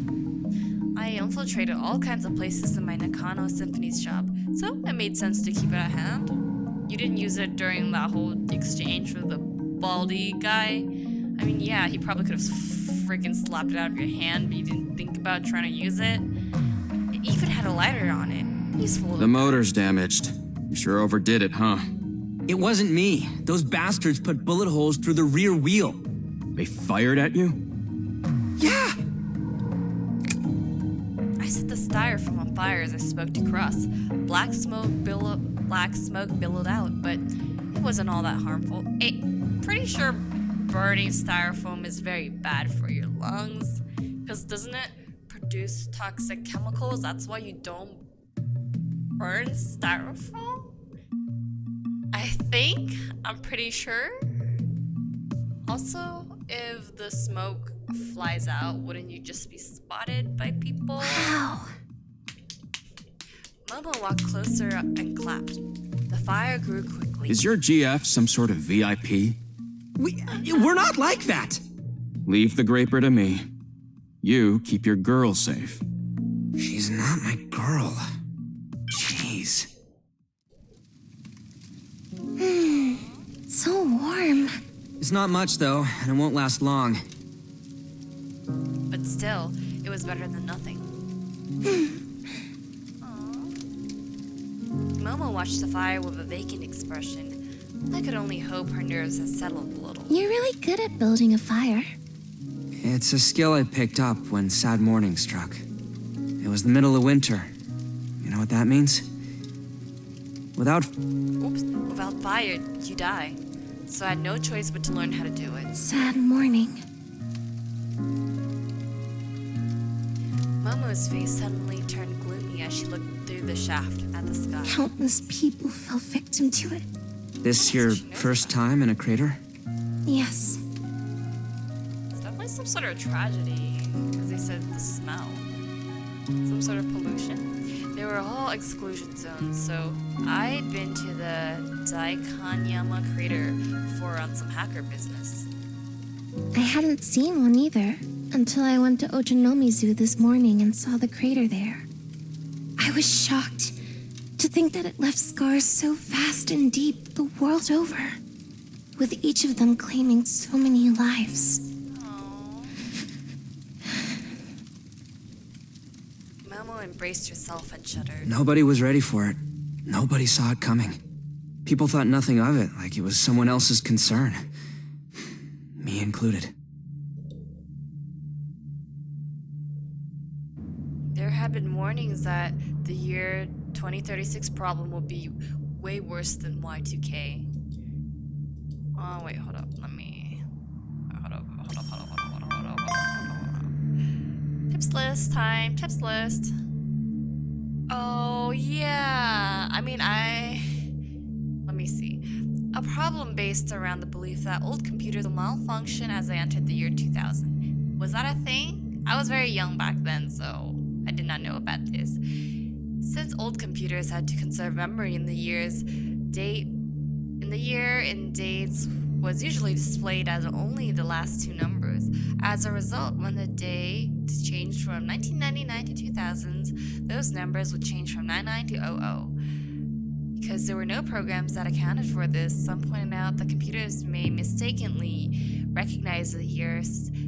I infiltrated all kinds of places in my Nakano Symphony's shop, so it made sense to keep it at hand. You didn't use it during that whole exchange with the baldy guy. I mean, yeah, he probably could have freaking slapped it out of your hand, but you didn't think about trying to use it. It even had a lighter on it. Useful. The motor's damaged. You sure overdid it, huh? It wasn't me. Those bastards put bullet holes through the rear wheel. They fired at you? Yeah! I set the styrofoam on fire as I spoke to Cross. Black smoke billowed out, but it wasn't all that harmful. Pretty sure burning styrofoam is very bad for your lungs, because doesn't it produce toxic chemicals? That's why you don't burn styrofoam? I'm pretty sure. Also, if the smoke flies out, wouldn't you just be spotted by people? Wow. Momo walked closer and clapped. The fire grew quickly. Is your GF some sort of VIP? We're not like that! Leave the graper to me. You keep your girl safe. She's not my girl. Jeez. So warm. It's not much, though, and it won't last long. But still, it was better than nothing. Momo watched the fire with a vacant expression. I could only hope her nerves had settled a little. You're really good at building a fire. It's a skill I picked up when sad morning struck. It was the middle of winter. You know what that means? Without fire, you die. So I had no choice but to learn how to do it. Sad morning. Momo's face suddenly turned gloomy as she looked through the shaft at the sky. Countless people fell victim to it. This your first time in a crater? Yes. It's definitely some sort of tragedy, because they said the smell. Some sort of pollution. They were all exclusion zones, so I'd been to the Daikanyama crater before on some hacker business. I hadn't seen one either, until I went to Ochanomizu this morning and saw the crater there. I was shocked to think that it left scars so vast and deep the world over, with each of them claiming so many lives. Momo embraced herself and shuddered. Nobody was ready for it. Nobody saw it coming. People thought nothing of it, like it was someone else's concern. Me included. There had been warnings that the year 2036 problem would be way worse than Y2K. Oh, wait, hold up. Let me... Hold up. Tips list time. Tips list. Oh, yeah. I mean, let me see. A problem based around the belief that old computers will malfunction as they entered the year 2000. Was that a thing? I was very young back then, so I did not know about this. Since old computers had to conserve memory in the years, dates was usually displayed as only the last two numbers. As a result, when the date changed from 1999 to 2000s, those numbers would change from 99 to 00. Because there were no programs that accounted for this, some pointed out that computers may mistakenly recognize the year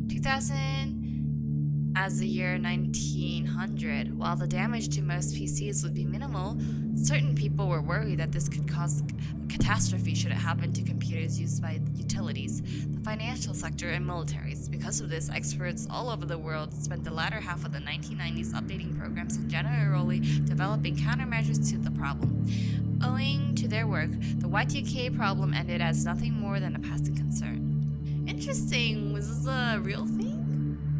2000 as the year 1900. While the damage to most PCs would be minimal, certain people were worried that this could cause a catastrophe should it happen to computers used by utilities, the financial sector, and militaries. Because of this, experts all over the world spent the latter half of the 1990s updating programs and generally developing countermeasures to the problem. Owing to their work, the Y2K problem ended as nothing more than a passing concern. Interesting. Was this a real thing?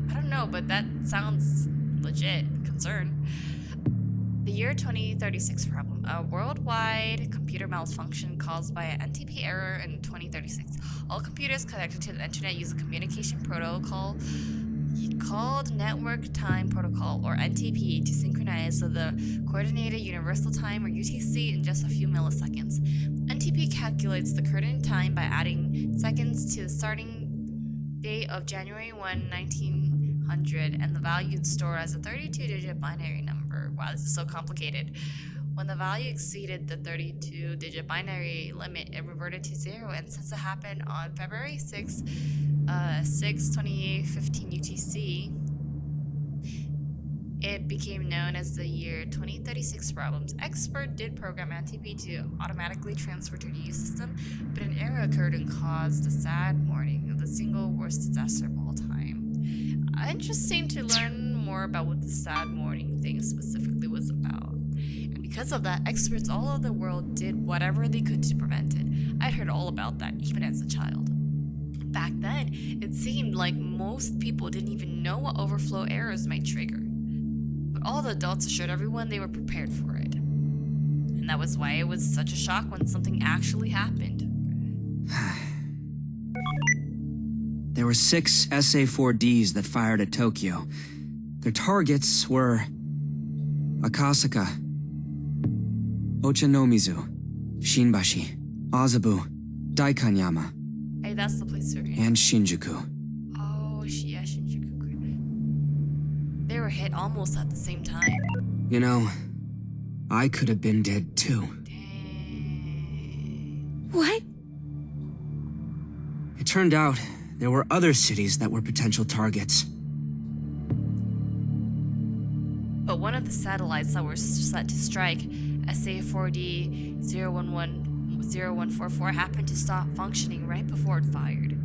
I don't know, but that sounds legit. Concern. The year 2036 problem. A worldwide computer malfunction caused by an NTP error in 2036. All computers connected to the internet use a communication protocol called Network Time Protocol, or NTP, to synchronize with the Coordinated Universal Time, or UTC, in just a few milliseconds. NTP calculates the current time by adding seconds to the starting date of January 1, 1900, and the value stored as a 32-digit binary number. Wow, this is so complicated. When the value exceeded the 32-digit binary limit, it reverted to 0, and since it happened on February 6, 2015 UTC, it became known as the year 2036 problems. Expert did program NTP to automatically transfer to the U system, but an error occurred and caused a sad morning, the single worst disaster of all time. Interesting to learn more about what the sad morning thing specifically was about. And because of that, experts all over the world did whatever they could to prevent it. I'd heard all about that, even as a child. Back then, it seemed like most people didn't even know what overflow errors might trigger. But all the adults assured everyone they were prepared for it. And that was why it was such a shock when something actually happened. There were 6 SA-4Ds that fired at Tokyo. Their targets were Akasaka, Ochanomizu, Shinbashi, Azabu, Daikanyama, Hey, that's the place we're in. and Shinjuku. Oh, yeah, Shinjuku. They were hit almost at the same time. You know, I could have been dead too. What? It turned out there were other cities that were potential targets. But one of the satellites that were set to strike, SA-4D 011-0144, happened to stop functioning right before it fired.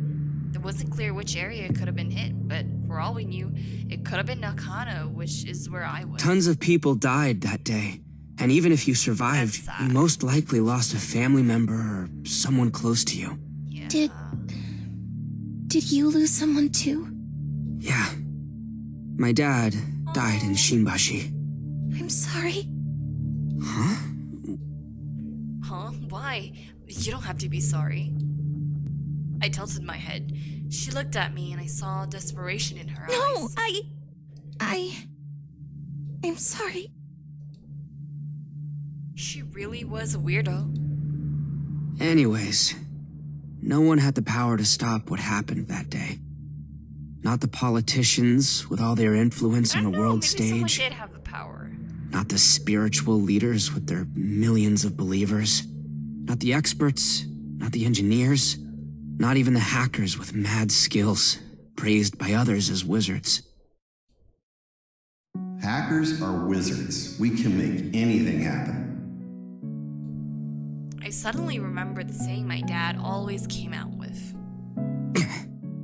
It wasn't clear which area it could have been hit, but for all we knew, it could have been Nakano, which is where I was. Tons of people died that day. And even if you survived, you most likely lost a family member or someone close to you. Yeah. Did you lose someone too? Yeah. My dad died in Shinbashi. I'm sorry. Huh? Huh? Why? You don't have to be sorry. I tilted my head. She looked at me and I saw desperation in her eyes. No, I'm sorry. She really was a weirdo. Anyways, no one had the power to stop what happened that day. Not the politicians with all their influence on the world Maybe stage. someone did have the power. Not the spiritual leaders with their millions of believers. Not the experts. Not the engineers. Not even the hackers with mad skills, praised by others as wizards. Hackers are wizards. We can make anything happen. I suddenly remembered the saying my dad always came out with.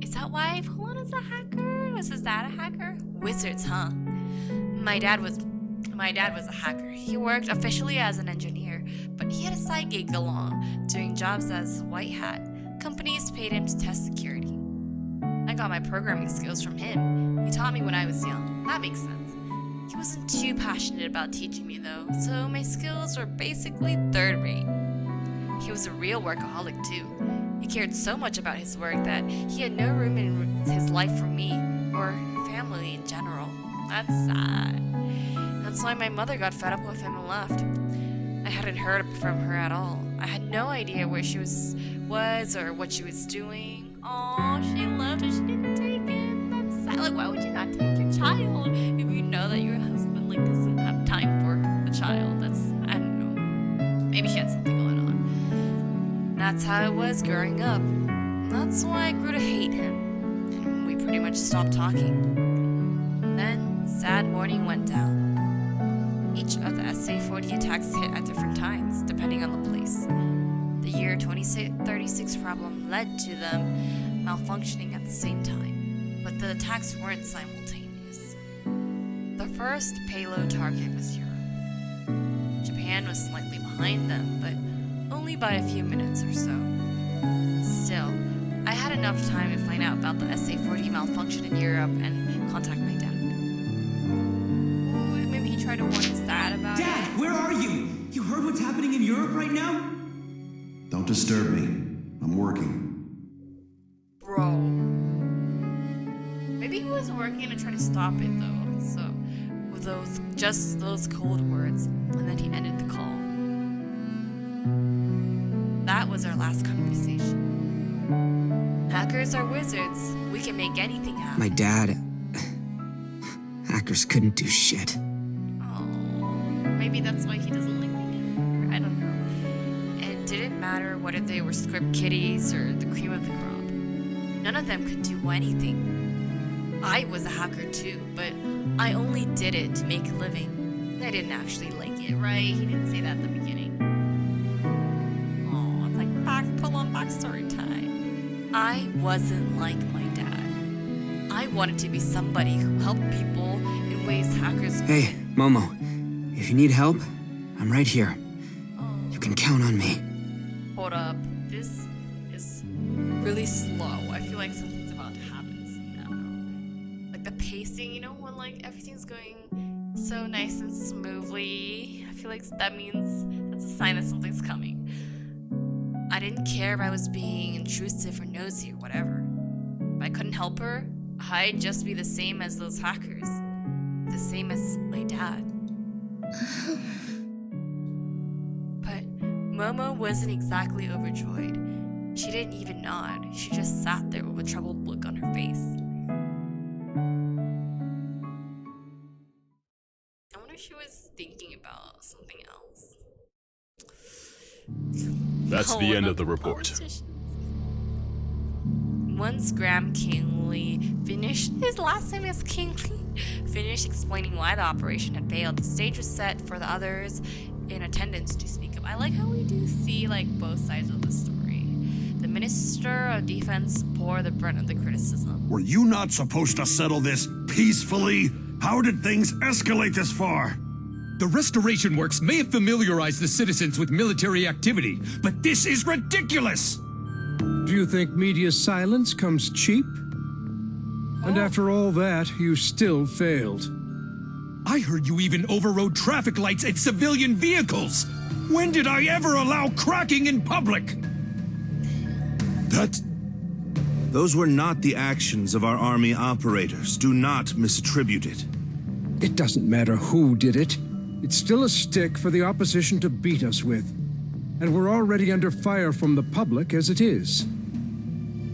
Is that why Polan is a hacker? Was his dad a hacker? Wizards, huh? My dad was a hacker. He worked officially as an engineer, but he had a side gig along, doing jobs as white hat. Companies paid him to test security. I got my programming skills from him. He taught me when I was young. That makes sense. He wasn't too passionate about teaching me though, so my skills were basically third rate. He was a real workaholic too. He cared so much about his work that he had no room in his life for me or family in general. That's sad. That's why my mother got fed up with him and left. I hadn't heard from her at all. I had no idea where she was or what she was doing. Oh, she left and she didn't take it. That's sad. Like, why would you not take your child if you know that your husband doesn't have time for the child? I don't know. Maybe she had something going on. That's how it was growing up. That's why I grew to hate him, and we pretty much stopped talking. Then, sad morning went down. Each of the SA-40 attacks hit at different times, depending on the place. The year 2036 problem led to them malfunctioning at the same time, but the attacks weren't simultaneous. The first payload target was Europe. Japan was slightly behind them, but only by a few minutes or so. Still, I had enough time to find out about the SA-40 malfunction in Europe and contact my dad. Ooh, maybe he tried to warn his dad about it. Dad, where are you? You heard what's happening in Europe right now? Don't disturb me. I'm working. Bro. Maybe he was working to try to stop it though. So, with those cold words, and then he ended the call. That was our last conversation. Hackers are wizards. We can make anything happen. My dad... Hackers couldn't do shit. Oh, maybe that's why he doesn't like me anymore. I don't know. It didn't matter whether they were script kiddies or the cream of the crop. None of them could do anything. I was a hacker too, but I only did it to make a living. I didn't actually like it, right? He didn't say that at the beginning. Oh, it's like full-on backstory time. I wasn't like my dad. I wanted to be somebody who helped people in ways hackers... Hey, Momo. If you need help, I'm right here. You can count on me. Hold up. This is really slow. I feel like something's about to happen. I don't know. Like the pacing, when everything's going so nice and smoothly. I feel like that means that's a sign that something's coming. I didn't care if I was being intrusive or nosy or whatever. If I couldn't help her, I'd just be the same as those hackers. The same as my dad. But Momo wasn't exactly overjoyed. She didn't even nod. She just sat there with a troubled look on her face. I wonder if she was thinking about something else. That's the end of the report. Once Graham Kingley finished, his last name is Kingley, finished explaining why the operation had failed, the stage was set for the others in attendance to speak up. I like how we do see both sides of the story. The Minister of Defense bore the brunt of the criticism. Were you not supposed to settle this peacefully? How did things escalate this far? The restoration works may have familiarized the citizens with military activity, but this is ridiculous! Do you think media's silence comes cheap? And after all that, you still failed. I heard you even overrode traffic lights and civilian vehicles! When did I ever allow cracking in public? Those were not the actions of our army operators. Do not misattribute it. It doesn't matter who did it. It's still a stick for the opposition to beat us with. And we're already under fire from the public as it is.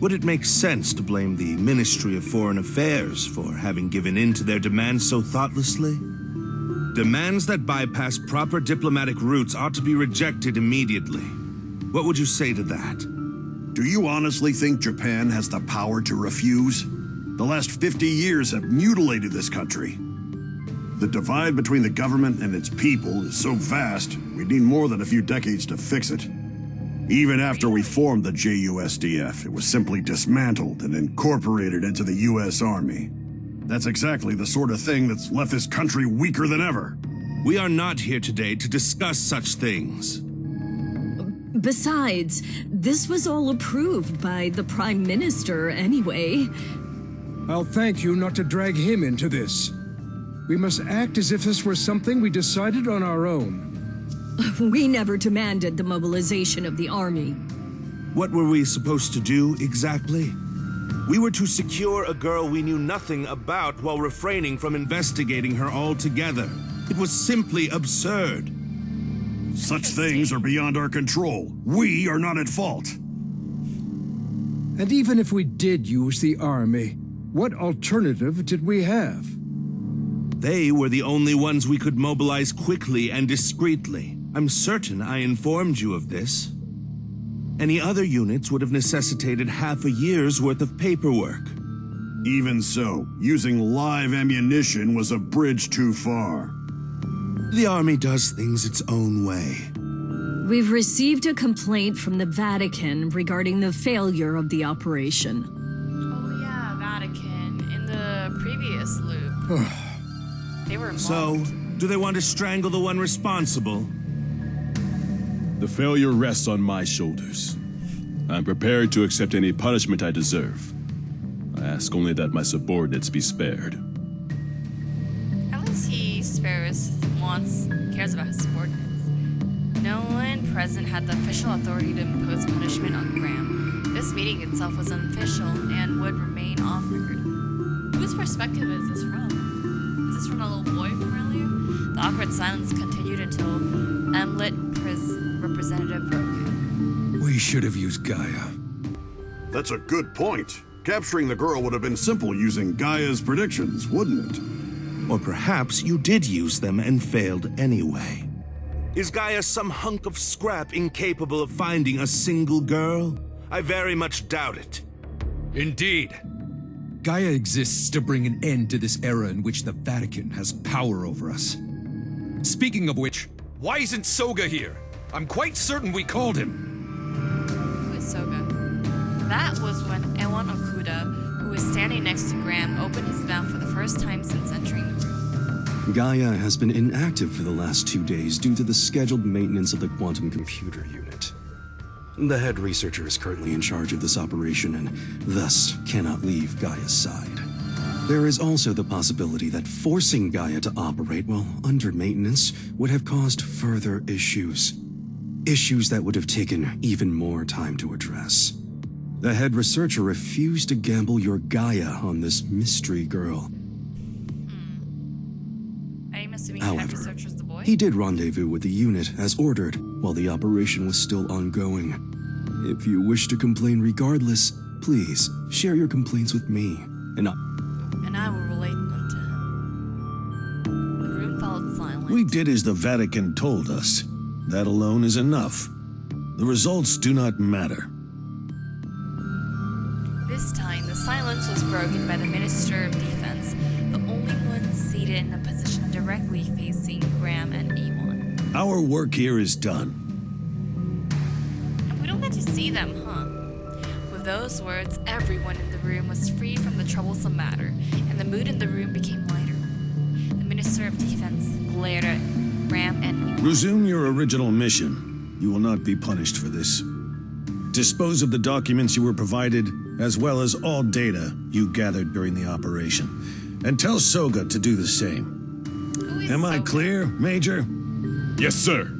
Would it make sense to blame the Ministry of Foreign Affairs for having given in to their demands so thoughtlessly? Demands that bypass proper diplomatic routes ought to be rejected immediately. What would you say to that? Do you honestly think Japan has the power to refuse? The last 50 years have mutilated this country. The divide between the government and its people is so vast, we need more than a few decades to fix it. Even after we formed the JUSDF, it was simply dismantled and incorporated into the U.S. Army. That's exactly the sort of thing that's left this country weaker than ever. We are not here today to discuss such things. Besides, this was all approved by the Prime Minister anyway. I'll thank you not to drag him into this. We must act as if this were something we decided on our own. We never demanded the mobilization of the army. What were we supposed to do exactly? We were to secure a girl we knew nothing about while refraining from investigating her altogether. It was simply absurd. Such things are beyond our control. We are not at fault. And even if we did use the army, what alternative did we have? They were the only ones we could mobilize quickly and discreetly. I'm certain I informed you of this. Any other units would have necessitated half a year's worth of paperwork. Even so, using live ammunition was a bridge too far. The army does things its own way. We've received a complaint from the Vatican regarding the failure of the operation. Oh yeah, Vatican. In the previous loop. They were involved. So, do they want to strangle the one responsible? The failure rests on my shoulders. I'm prepared to accept any punishment I deserve. I ask only that my subordinates be spared. At least he cares about his subordinates. No one present had the official authority to impose punishment on Graham. This meeting itself was unofficial and would remain off record. Whose perspective is this from? Is this from a little boy from earlier? The awkward silence continued until Emlet representative broke. We should have used Gaia. That's a good point. Capturing the girl would have been simple using Gaia's predictions, wouldn't it? Or perhaps you did use them and failed anyway. Is Gaia some hunk of scrap incapable of finding a single girl? I very much doubt it. Indeed. Gaia exists to bring an end to this era in which the Vatican has power over us. Speaking of which, why isn't Soga here? I'm quite certain we called him. Who is Soga? That was when Ewan Okuda, who was standing next to Graham, opened his mouth for the first time since entering the room. Gaia has been inactive for the last 2 days due to the scheduled maintenance of the quantum computer unit. The head researcher is currently in charge of this operation and thus cannot leave Gaia's side. There is also the possibility that forcing Gaia to operate while under maintenance would have caused further issues. Issues that would have taken even more time to address. The head researcher refused to gamble your Gaia on this mystery girl. I'm assuming However, the researcher's the boy? he did rendezvous with the unit as ordered while the operation was still ongoing. If you wish to complain regardless, please share your complaints with me, and I will relate them to him. The room fell silent. We did as the Vatican told us. That alone is enough. The results do not matter. This time, the silence was broken by the Minister of Defense, the only one seated in a position directly facing Graham and Ewan. Our work here is done. And we don't get to see them, huh? With those words, everyone in the room was freed from the troublesome matter, and the mood in the room became lighter. The Minister of Defense glared at Graham and Ewan. Resume your original mission. You will not be punished for this. Dispose of the documents you were provided, as well as all data you gathered during the operation. And tell Soga to do the same. Am I clear, Major? Yes, sir.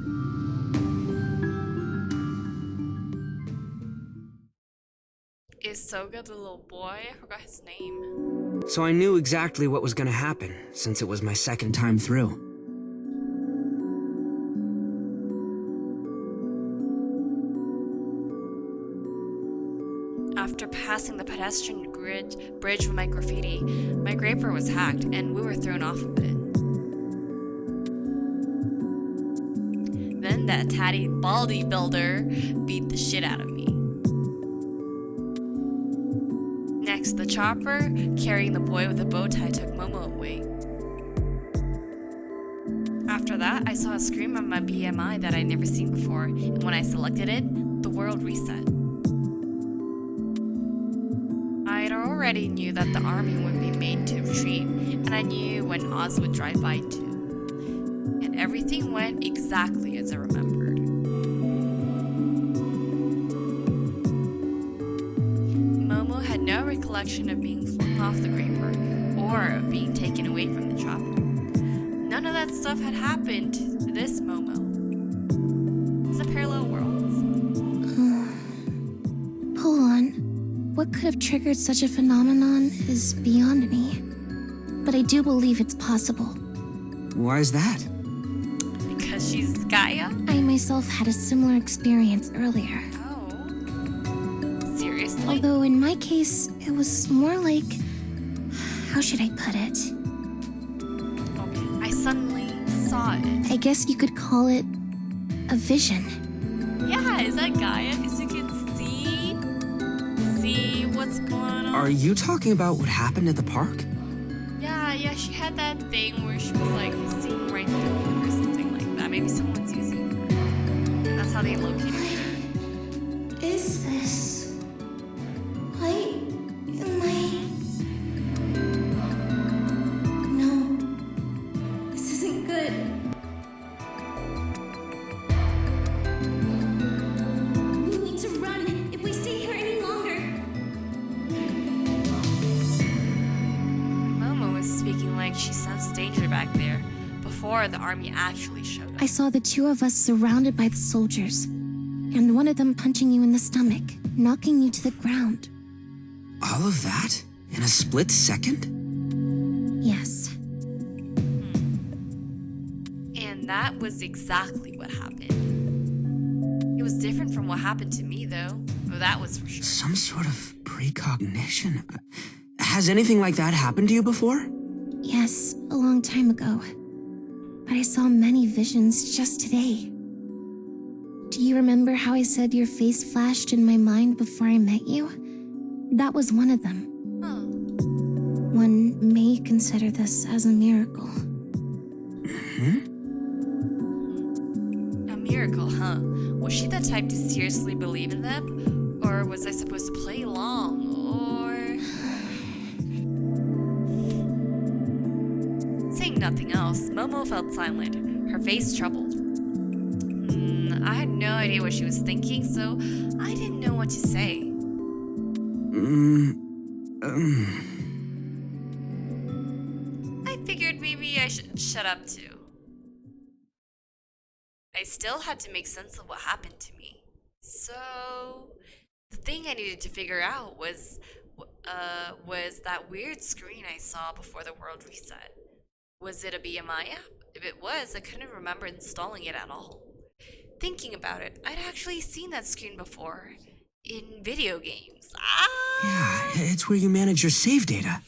Is Soga the little boy? I forgot his name. So I knew exactly what was gonna happen, since it was my second time through. After passing the pedestrian bridge with my graffiti, my graper was hacked and we were thrown off of it. Then that tatty baldy builder beat the shit out of me. Next, the chopper carrying the boy with the bow tie took Momo away. After that, I saw a screen on my BMI that I'd never seen before, and when I selected it, the world reset. I already knew that the army would be made to retreat, and I knew when Oz would drive by too. And everything went exactly as I remembered. had no recollection of being flung off the Graper or of being taken away from the chopper. None of that stuff had happened to this Momo. Is it parallel worlds? Hold on. What could have triggered such a phenomenon is beyond me. But I do believe it's possible. Why is that? Because she's Gaia? I myself had a similar experience earlier. Oh. Seriously? Although in my case, it was more like... How should I put it? Okay, I suddenly saw it. I guess you could call it a vision. Yeah, is that Gaia? Because you can see what's going on. Are you talking about what happened at the park? Yeah, she had that thing where she was like seeing right through it or something like that. Maybe someone's using her. And that's how they located her. What is this? Why am I... No. This isn't good. We need to run if we stay here any longer. Momo was speaking like she sensed danger back there before the army actually showed up. I saw the two of us surrounded by the soldiers, and one of them punching you in the stomach, knocking you to the ground. All of that? In a split second? Yes. And that was exactly what happened. It was different from what happened to me, though. Oh, that was for sure. Some sort of precognition. Has anything like that happened to you before? Yes, a long time ago. But I saw many visions just today. Do you remember how I said your face flashed in my mind before I met you? That was one of them. Huh. One may consider this as a miracle. A miracle, huh? Was she the type to seriously believe in them? Or was I supposed to play along? Or... Saying nothing else, Momo felt silent, her face troubled. I had no idea what she was thinking, so I didn't know what to say. I figured maybe I should shut up too. I still had to make sense of what happened to me. So, the thing I needed to figure out was that weird screen I saw before the world reset. Was it a BMI app? If it was, I couldn't remember installing it at all. Thinking about it, I'd actually seen that screen before in video games. Yeah, it's where you manage your save data.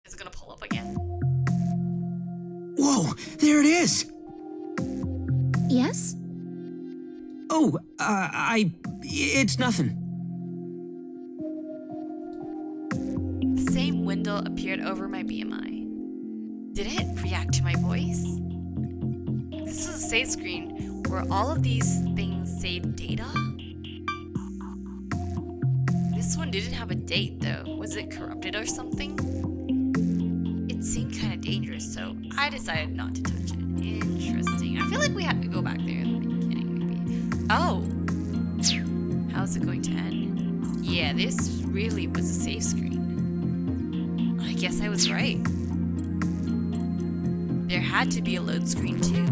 Is it gonna pull up again? Whoa, there it is! Yes? Oh, it's nothing. The same window appeared over my BMI. Did it react to my voice? This is a save screen where all of these things save data. This one didn't have a date though. Was it corrupted or something? It seemed kind of dangerous, so I decided not to touch it. Interesting. I feel like we had to go back there in the beginning, maybe. Oh! How's it going to end? Yeah, this really was a save screen. I guess I was right. There had to be a load screen too.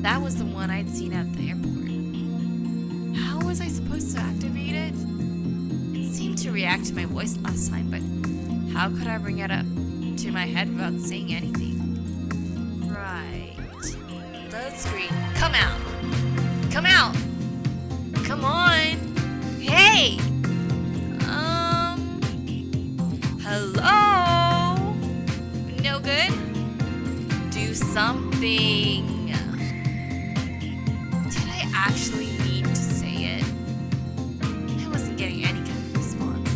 That was the one I'd seen at the airport. How was I supposed to activate it? It seemed to react to my voice last time, but how could I bring it up to my head without saying anything? Right. Load screen. Come out. Come out. Come on. Hey. Hello? No good? Do something. Did I actually need to say it? I wasn't getting any kind of response.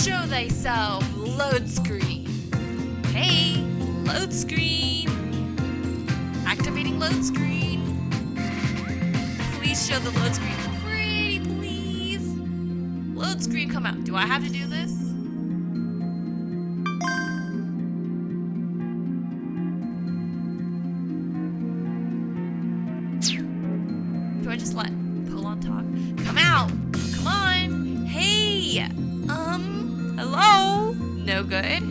Show thyself, load screen. Hey, load screen. Activating load screen. Please show the load screen. Pretty please. Load screen, come out. Do I have to do this? Do I just let pull on talk? Come out! Come on! no good?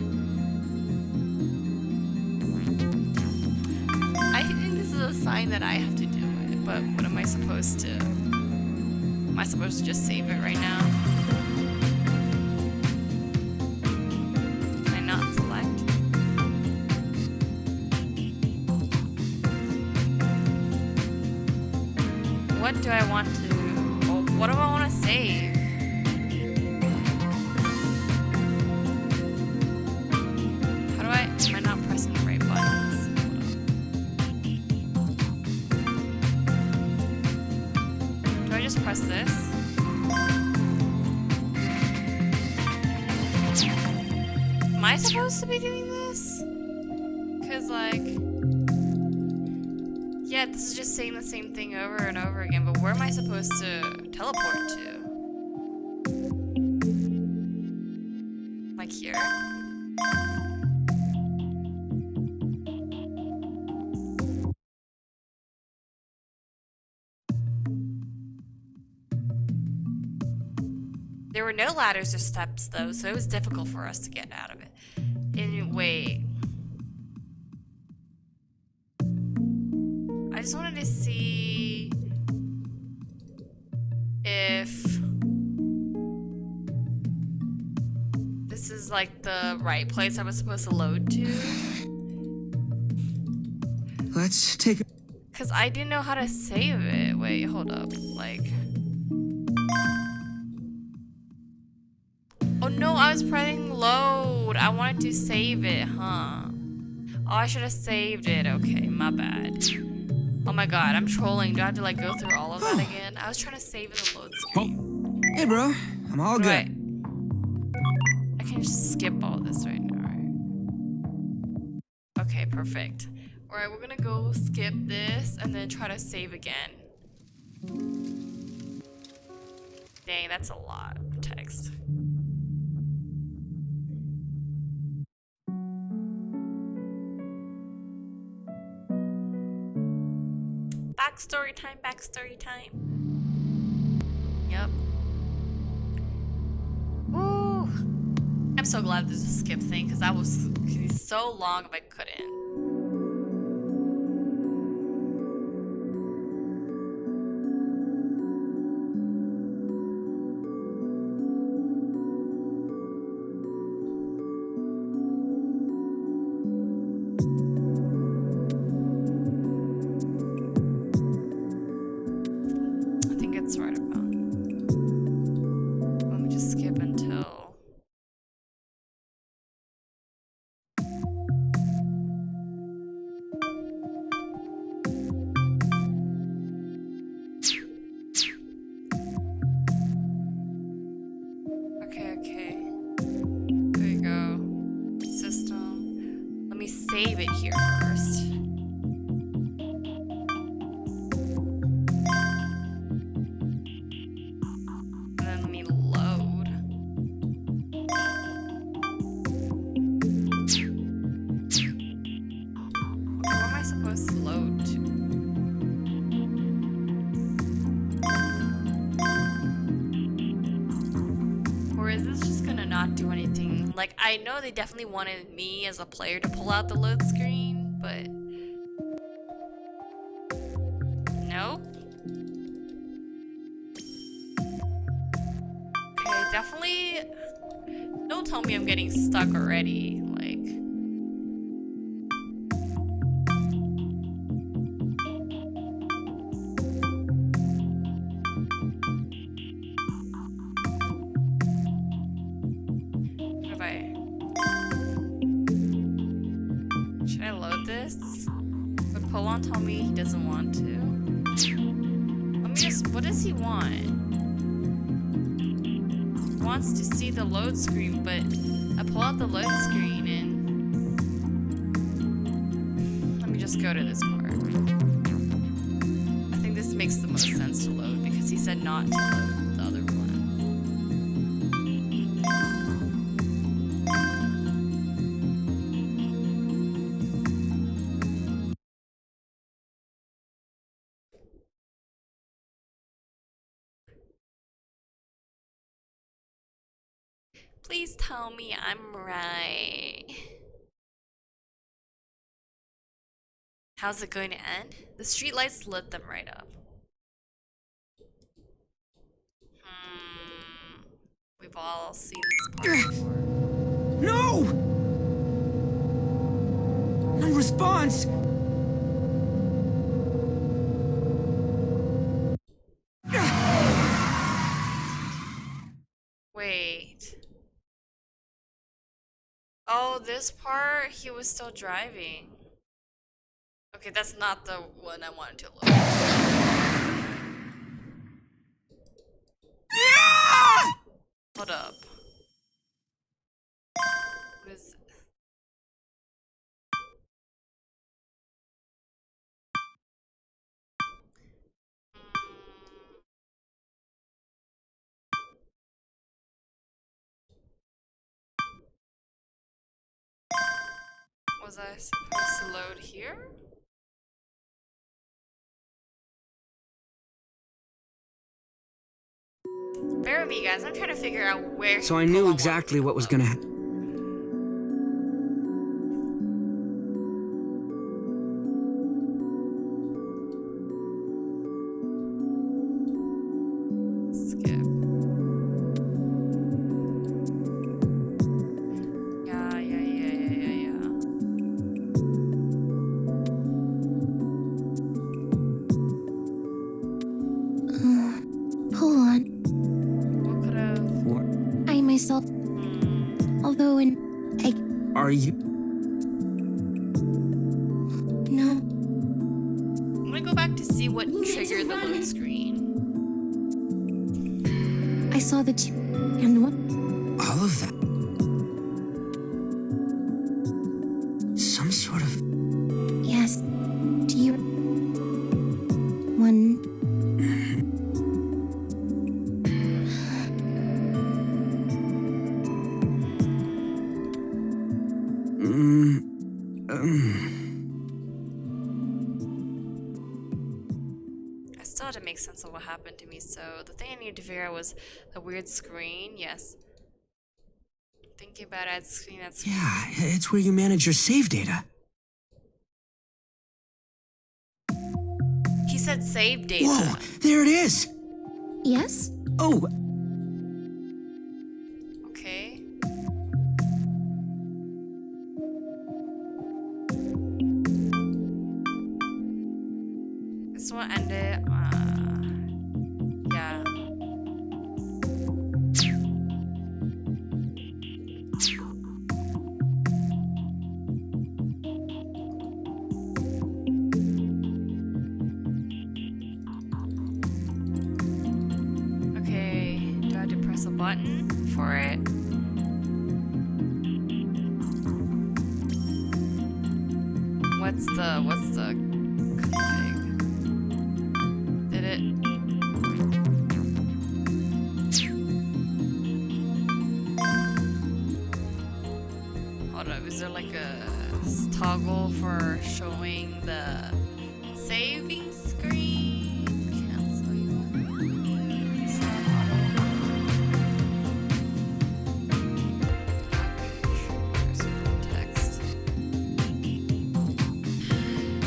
I think this is a sign that I have to do it, but what am I supposed to? Am I supposed to just save it right now? Can I not select? What do I want to? Well, what do I want to save? How do I? Am I not pressing the right buttons? Do I just press this? Am I supposed to be doing this? Cause like, yeah, this is just saying the same thing over and over again, but where am I supposed to teleport to? Like here? There were no ladders or steps though, so it was difficult for us to get out of it. Anyway, I just wanted to see if this is like the right place I was supposed to load to. Let's take a... Cause I didn't know how to save it. Wait, hold up. Like, oh no, I was pressing load. I wanted to save it, huh? Oh, I should have saved it. Okay, my bad. Oh my god, I'm trolling. Do I have to like go through all of that again? I was trying to save in the load screen. Hey, bro. I'm all good. Right. I can just skip all this right now, right? Okay, perfect. Alright, we're gonna go skip this and then try to save again. Dang, that's a lot of text. Backstory time, backstory time. Yep. Woo! I'm so glad there's a skip thing, because that was so long if I couldn't. I think it's right about. Let me just skip until. Okay. There you go. System. Let me save it here first. And then let me load. Where am I supposed to load to? Or is this just gonna not do anything? Like, I know they definitely wanted me as a player to pull out the load screen, but... Nope. Okay, definitely... Don't tell me I'm getting stuck already, like... What if I... Should I load this? Would Polon tell me he doesn't want to? Let me just... What does he want? He wants to see the load screen, but I pull out the load screen and... Let me just go to this part. I think this makes the most sense to load because he said not to load the other one. Please tell me I'm right. How's it going to end? The streetlights lit them right up. We've all seen this part before. No! No response! Wait. Oh, this part, he was still driving. Okay, that's not the one I wanted to look at. Hold up. What is it? Was I supposed to load here? Bear with me, guys. I'm trying to figure out where. So I knew exactly what was gonna happen. Skip. Yeah. Hold on. What could have? I myself, although Are you? No. I'm gonna go back to see what triggered the load screen. I saw the two and what? All of that. Some sort of. Yes. Do you? One. I still had to make sense of what happened to me, so the thing I needed to figure out was the weird screen. Yes. Thinking about it, screen, that's. Yeah, it's where you manage your save data. He said save data. Whoa, there it is! Yes? Oh! Okay. This one ended, yeah. Okay, do I have to press a button for it? What's the config? Did it? Hold up, is there like a toggle for showing the saving screen? Cancel you. Stop auto. Text.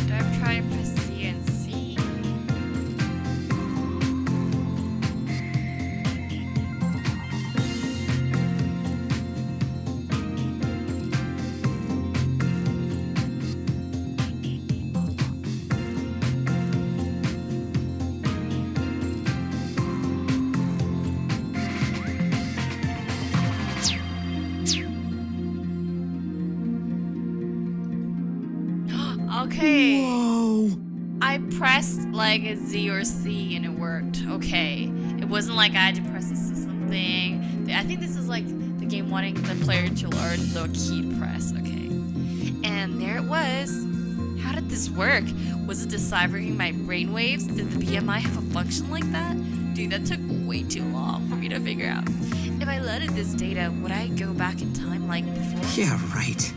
Do I try to press C and C? Okay. Whoa. I pressed like a Z or C and it worked. Okay. It wasn't like I had to press the system thing. I think this is like the game wanting the player to learn the key press. Okay. And there it was. How did this work? Was it deciphering my brainwaves? Did the BMI have a function like that? Dude, that took way too long for me to figure out. If I loaded this data, would I go back in time like before? Yeah, right.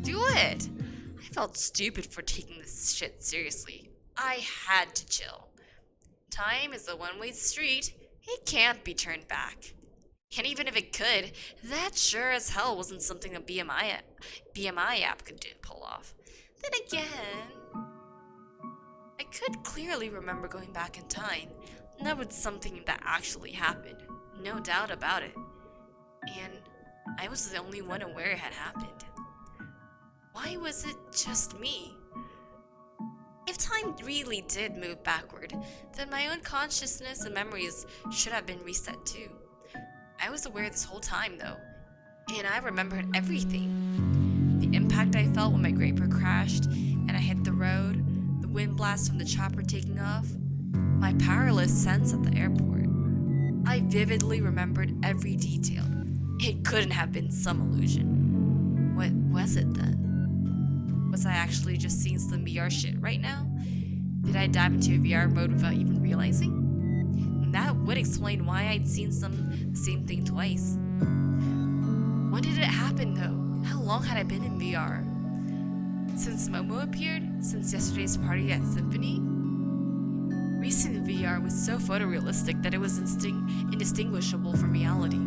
Do it! I felt stupid for taking this shit seriously. I had to chill. Time is a one-way street. It can't be turned back. And even if it could, that sure as hell wasn't something a BMI app could pull off. Then again, I could clearly remember going back in time, and that was something that actually happened, no doubt about it. And I was the only one aware it had happened. Why was it just me? If time really did move backward, then my own consciousness and memories should have been reset too. I was aware this whole time though, and I remembered everything. The impact I felt when my Graper crashed and I hit the road, the wind blast from the chopper taking off, my powerless sense at the airport. I vividly remembered every detail. It couldn't have been some illusion. What was it then? Was I actually just seeing some VR shit right now? Did I dive into a VR mode without even realizing? That would explain why I'd seen the same thing twice. When did it happen though? How long had I been in VR? Since Momo appeared? Since yesterday's party at Symphony? Recent VR was so photorealistic that it was indistinguishable from reality.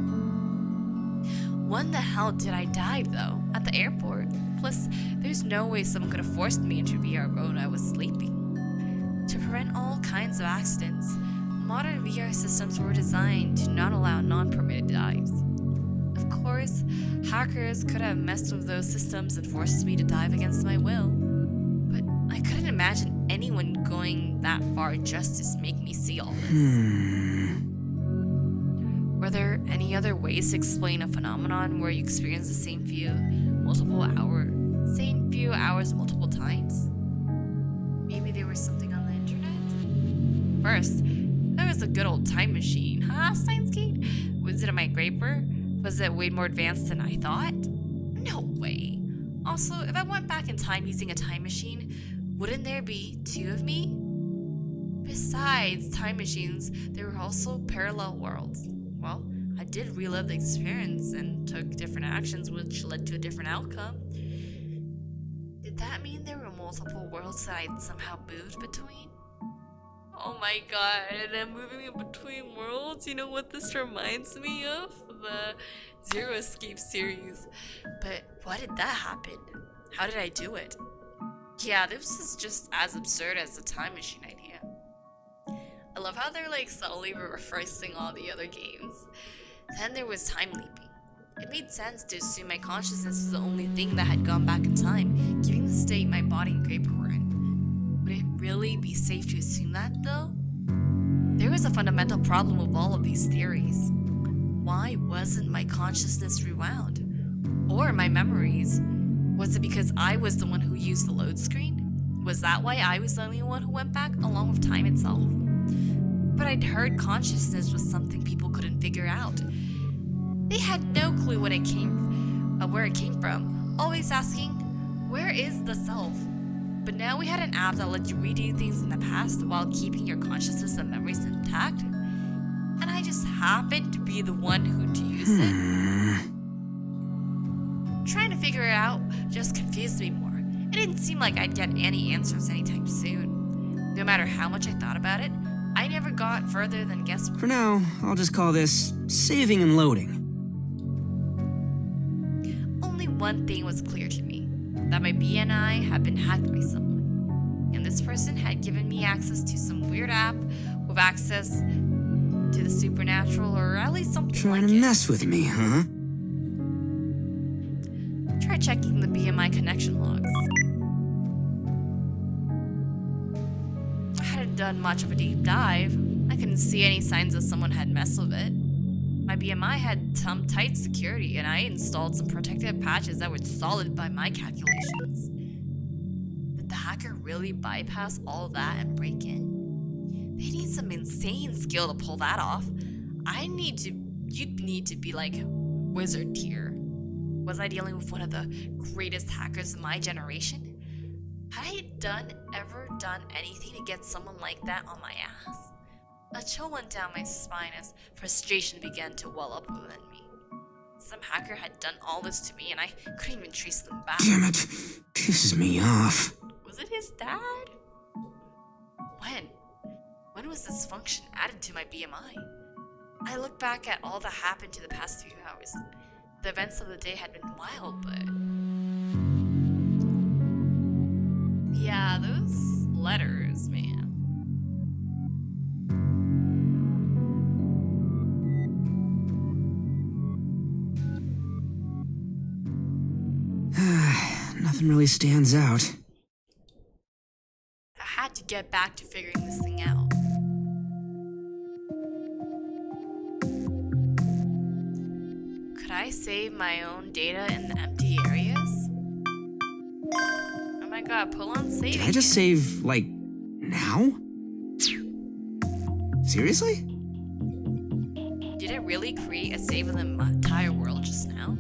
When the hell did I dive though? At the airport? Plus, there's no way someone could have forced me into VR mode when I was sleeping. To prevent all kinds of accidents, modern VR systems were designed to not allow non-permitted dives. Of course, hackers could have messed with those systems and forced me to dive against my will. But I couldn't imagine anyone going that far just to make me see all this. Were there any other ways to explain a phenomenon where you experience the same few hours multiple times? Maybe there was something on the internet? First, there was a good old time machine. Huh, Steinsgate? Was it my Graper? Was it way more advanced than I thought? No way. Also, if I went back in time using a time machine, wouldn't there be two of me? Besides time machines, there were also parallel worlds. Well, I did relive the experience and took different actions which led to a different outcome. Did that mean there were multiple worlds that I'd somehow moved between? Oh my god, I'm moving in between worlds. You know what this reminds me of? The Zero Escape series. But why did that happen? How did I do it? Yeah, this is just as absurd as the time machine idea. I love how they're like subtly referencing all the other games. Then there was time leaping. It made sense to assume my consciousness was the only thing that had gone back in time, given the state my body and Graper were in. Would it really be safe to assume that, though? There was a fundamental problem with all of these theories. Why wasn't my consciousness rewound? Or my memories? Was it because I was the one who used the load screen? Was that why I was the only one who went back, along with time itself? But I'd heard consciousness was something people couldn't figure out. They had no clue where it came from, always asking, where is the self? But now we had an app that let you redo things in the past while keeping your consciousness and memories intact. And I just happened to be the one who to use it. Trying to figure it out just confused me more. It didn't seem like I'd get any answers anytime soon. No matter how much I thought about it, I never got further than guesswork. For now, I'll just call this saving and loading. Only one thing was clear to me, that my BNI had been hacked by someone. And this person had given me access to some weird app with access to the supernatural, or at least something like it. Trying to mess with me, huh? Try checking the BMI connection logs. I hadn't done much of a deep dive. I couldn't see any signs that someone had messed with it. My BMI had some tight security, and I installed some protective patches that were solid by my calculations. Did the hacker really bypass all that and break in? They need some insane skill to pull that off. You'd need to be like wizard tier. Was I dealing with one of the greatest hackers in my generation? Had I ever done anything to get someone like that on my ass? A chill went down my spine as frustration began to well up within me. Some hacker had done all this to me and I couldn't even trace them back. Damn it, pisses me off. Was it his dad? When was this function added to my BMI? I look back at all that happened to the past few hours. The events of the day had been wild, but... yeah, those letters, man. Nothing really stands out. I had to get back to figuring this thing out. Could I save my own data in the empty areas? Oh my god, pull on saving. Did I just save, like, now? Seriously? Did it really create a save of the entire world just now?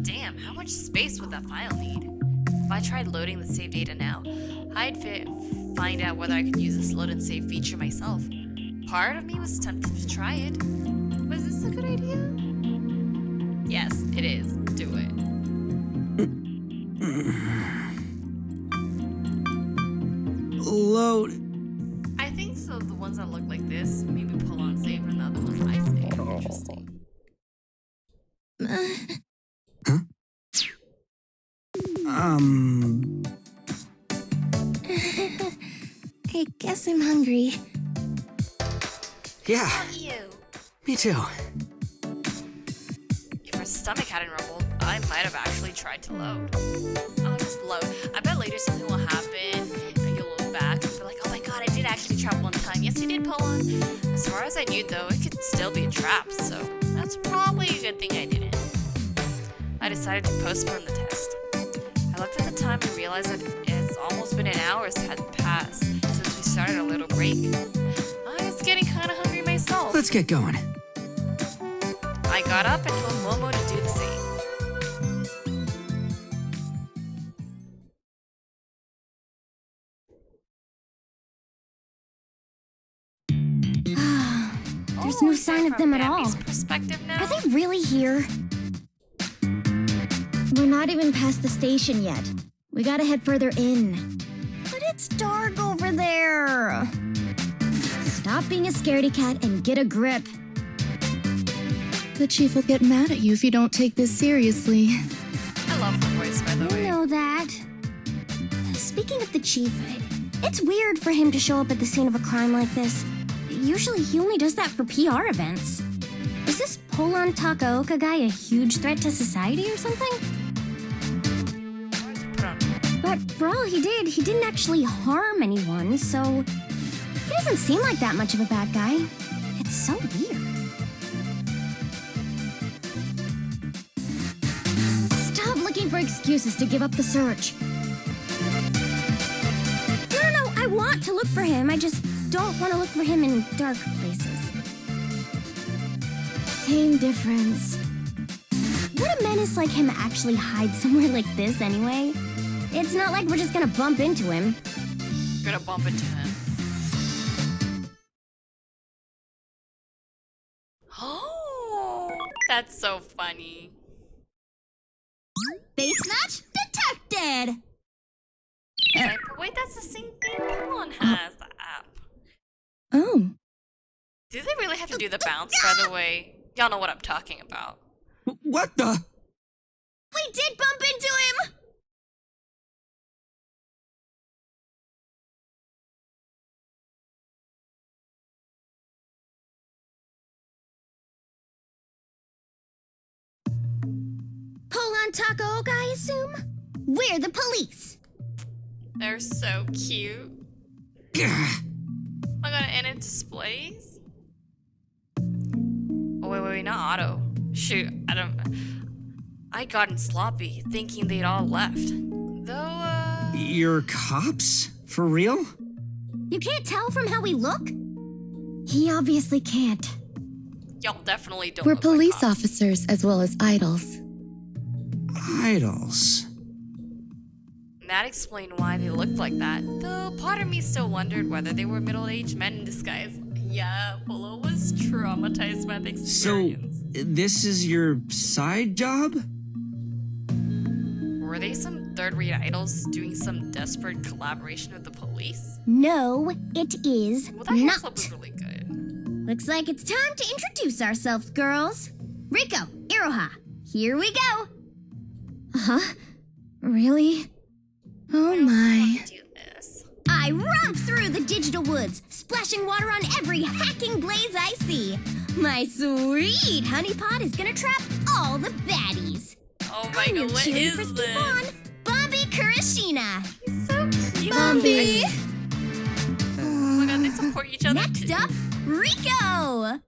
Damn, how much space would that file need? If I tried loading the save data now, I'd find out whether I could use this load and save feature myself. Part of me was tempted to try it. Was this a good idea? Yes, it is. Do it. Load. I think so. The ones that look like this, maybe pull on save, and the other ones I save. Interesting. I guess I'm hungry. Yeah. Ew. Me too. If our stomach hadn't rumbled, I might have actually tried to load. I'll just load. I bet later something will happen, and you'll look back and be like, oh my god, I did actually trap one time. Yes, I did pull on. As far as I knew, though, it could still be a trap, so that's probably a good thing I didn't. I decided to postpone the test. I looked at the time and realized that it's almost been an hour had passed since we started our little break. I was getting kind of hungry myself. Let's get going. I got up and told Momo to do the same. There's no sign of them at all. Perspective now? Are they really here? We're not even past the station yet. We gotta head further in. But it's dark over there. Stop being a scaredy cat and get a grip. The chief will get mad at you if you don't take this seriously. I love the voice, by the way. I know that. Speaking of the chief, it's weird for him to show up at the scene of a crime like this. Usually he only does that for PR events. Is this Polon Takaoka guy a huge threat to society or something? But for all he didn't actually harm anyone, so he doesn't seem like that much of a bad guy. It's so weird. Stop looking for excuses to give up the search. No, I want to look for him. I just don't want to look for him in dark places. Same difference. Would a menace like him actually hide somewhere like this anyway? It's not like we're just gonna bump into him. Gonna bump into him. Oh, that's so funny. Face match detected! Wait, that's the same thing Polon has, the app. Oh. Do they really have to do the bounce, by the way? Y'all know what I'm talking about. What the? We did bump into him! Polon Takaoka, I assume? We're the police. They're so cute. Oh my god, and it displays? Oh, wait, not auto. Shoot, I gotten sloppy, thinking they'd all left. Though, You're cops? For real? You can't tell from how we look? He obviously can't. Y'all definitely don't We're look like police cops. officers as well as idols. Idols? That explained why they looked like that. Though part of me still wondered whether they were middle-aged men in disguise. Yeah, Polo was traumatized by the experience. So, this is your side job? Were they some third-rate idols doing some desperate collaboration with the police? No, it is Well, that hair not. clip was really good. Looks like it's time to introduce ourselves, girls. Rico, Iroha, here we go. Huh? Really? Oh my. I romp through the digital woods, splashing water on every hacking blaze I see. My sweet honeypot is gonna trap all the baddies. Oh my I'm your god, what cheery is frisky this? fawn, Bombi Kurashina. He's so cute. Bombi. Oh my god, they support each other. Next up, Rico.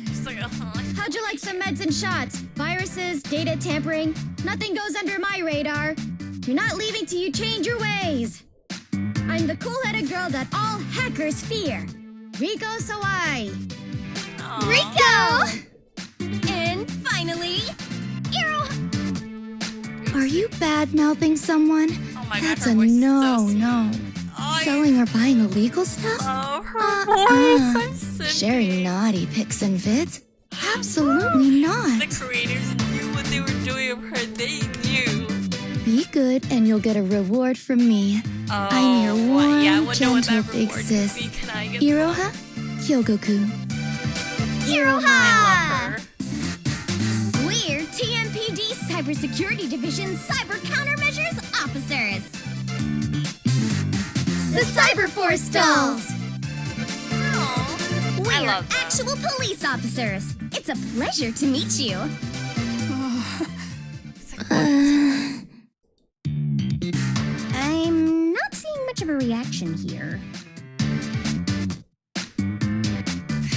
She's like, How'd you like some meds and shots? Viruses, data tampering, nothing goes under my radar. You're not leaving till you change your ways. I'm the cool-headed girl that all hackers fear. Rico Sawai. Rico! And finally, Are you bad-mouthing someone? Oh my That's god, a her voice is no, so sweet. no. Selling or buying illegal stuff? Oh, her voice, I'm sick. Sharing naughty pics and vids? Absolutely not. The creators knew what they were doing of her. They knew. Be good and you'll get a reward from me. Oh, I'm your warm, yeah, I wonder what gentle that big reward sis. would be. Can I get Iroha, Kyogoku. Iroha! We're TMPD Cybersecurity Division Cyber Countermeasures Officers. The Cyber Force Dolls! We're love them. actual police officers. It's a pleasure to meet you. I'm not seeing much of a reaction here.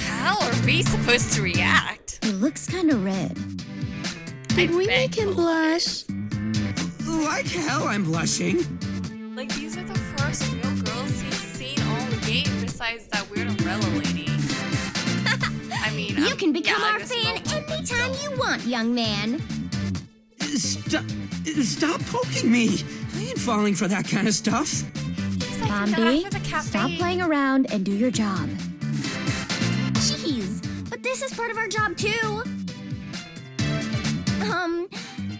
How are we supposed to react? He looks kind of red. Did we make him blush? Like hell I'm blushing. Like, these are the first real girls he's seen all game besides that weird umbrella lady. I mean, You can become yeah, I our guess fan Momo, anytime you want, young man. Stop poking me. I ain't falling for that kind of stuff. Bombi, stop playing around and do your job. Jeez, but this is part of our job too.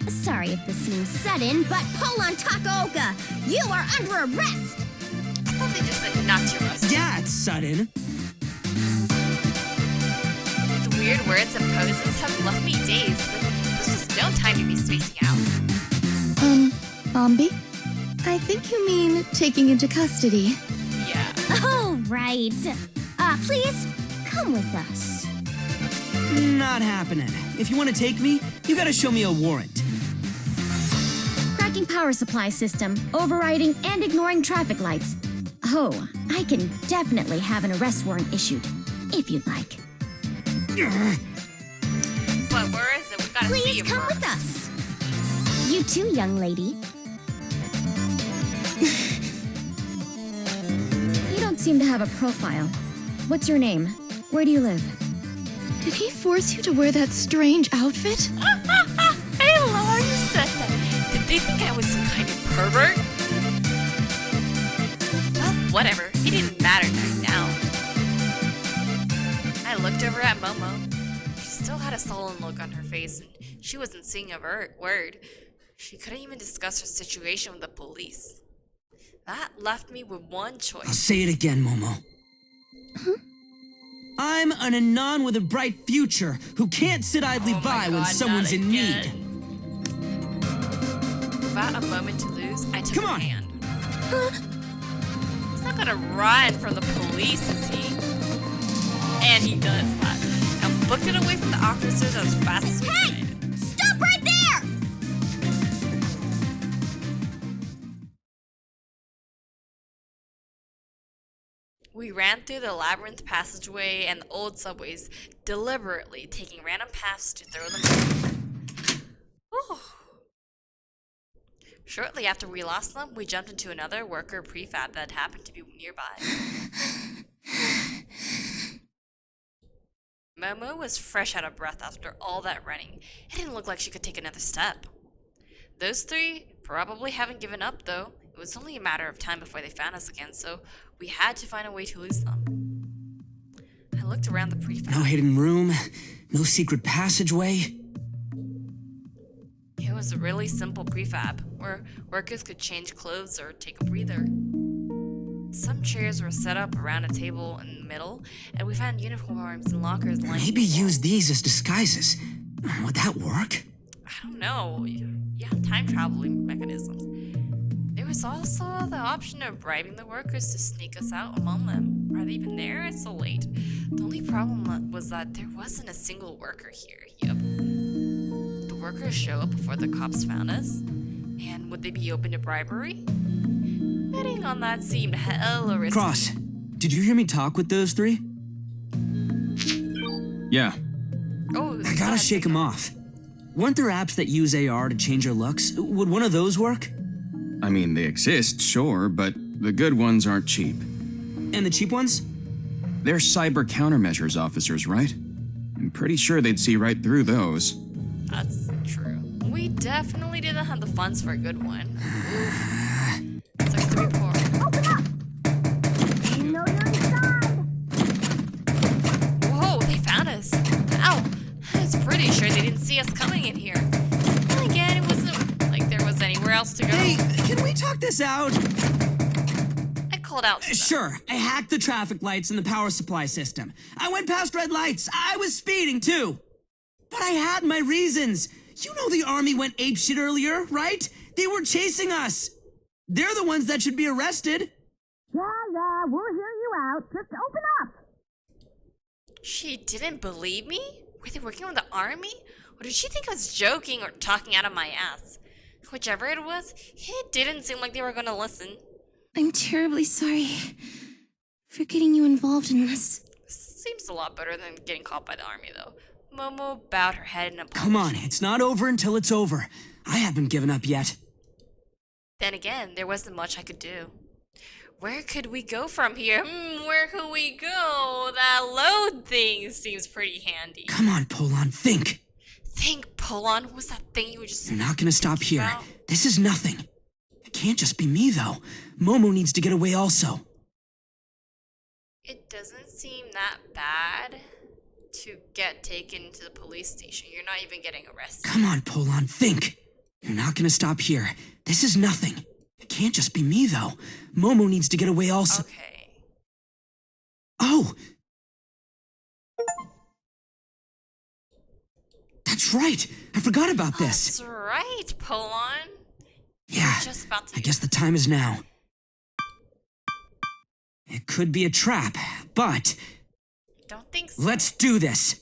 Sorry if this seems sudden, but pull on Takaoka. You are under arrest. I thought they just said not to arrest. Yeah, it's sudden. The weird words and poses have left me dazed, but this was no time to be spacing out. Bombi? I think you mean taking into custody. Yeah. Oh, right. Please, come with us. Not happening. If you want to take me, you gotta show me a warrant. Cracking power supply system, overriding and ignoring traffic lights. Oh, I can definitely have an arrest warrant issued, if you'd like. But where is it? We gotta see Please it come first. with us. You too, young lady. You don't seem to have a profile. What's your name? Where do you live? Did he force you to wear that strange outfit? I love how you said that. Did they think I was some kind of pervert? Well, whatever. It didn't matter right now. I looked over at Momo. She still had a sullen look on her face, and she wasn't saying a word. She couldn't even discuss her situation with the police. That left me with one I'll choice. say it again, Momo. I'm an Anon with a bright future who can't sit idly by when someone's in need. Without a moment to lose, I took Come her on. hand. He's not gonna run from the police, is he? And he does that. And booked it away from the officers as fast as we could. Stop right there! We ran through the labyrinth passageway and the old subways, deliberately taking random paths to throw them off. Shortly after we lost them, we jumped into another worker prefab that happened to be nearby. Momo was fresh out of breath after all that running. It didn't look like she could take another step. Those three probably haven't given up, though. It was only a matter of time before they found us again, so we had to find a way to lose them. I looked around the prefab. No hidden room, no secret passageway. It was a really simple prefab, where workers could change clothes or take a breather. Some chairs were set up around a table in the middle, and we found uniforms and lockers lining Maybe the wall. use these as disguises. Would that work? I don't know. Yeah, time traveling mechanisms. There was also the option of bribing the workers to sneak us out among them. Are they even there? It's so late. The only problem was that there wasn't a single worker here. Yep. The workers show up before the cops found us. And would they be open to bribery? Betting on that seemed hella risky. Cross, did you hear me talk with those three? Yeah. Oh, I gotta shake them off. Weren't there apps that use AR to change your looks? Would one of those work? I mean, they exist, sure, but the good ones aren't cheap. And the cheap ones? They're cyber countermeasures officers, right? I'm pretty sure they'd see right through those. That's true. We definitely didn't have the funds for a good one. Oof. Sucks to be poor. Open up! You know you're inside! Whoa, they found us. Ow. I was pretty sure they didn't see us coming in here. And again, it wasn't like there was anywhere else to go. Hey, can we talk this out? I called out to them. Sure, I hacked the traffic lights and the power supply system. I went past red lights. I was speeding too. But I had my reasons. You know the army went apeshit earlier, right? They were chasing us. They're the ones that should be arrested. Yeah, we'll hear you out. Just open up! She didn't believe me? Were they working with the army? Or did she think I was joking or talking out of my ass? Whichever it was, it didn't seem like they were gonna listen. I'm terribly sorry for getting you involved in this. Seems a lot better than getting caught by the army, though. Momo bowed her head in apology. Come on, it's not over until it's over. I haven't given up yet. Then again, there wasn't much I could do. Where could we go from here? Where could we go? That load thing seems pretty handy. Come on, Polon, think. Think, Polon? What was that thing you were just... You're not gonna stop here. about? This is nothing. It can't just be me, though. Momo needs to get away also. It doesn't seem that bad to get taken to the police station. You're not even getting arrested. Come on, Polon, think. You're not gonna stop here. This is nothing. It can't just be me, though. Momo needs to get away also. Okay. Oh! That's right! I forgot about this. That's right, Polon. Yeah, Just about to I guess the time is now. It could be a trap, but Don't think so. let's do this.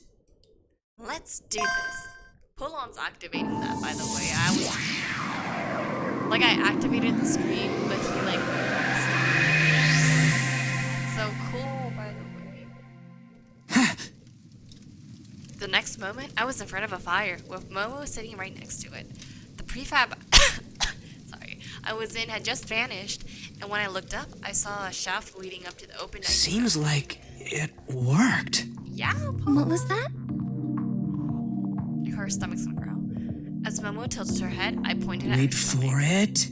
Let's do this. Polon's activating that, by the way. I activated the screen, but he like... That's so cool, by the way. The next moment, I was in front of a fire, with Momo sitting right next to it. The prefab... sorry. I was in had just vanished, and when I looked up, I saw a shaft leading up to the open... Seems like it worked. Yeah, What was that? her stomach's gonna growl. As Momo tilted her head, I pointed at Wait her for it.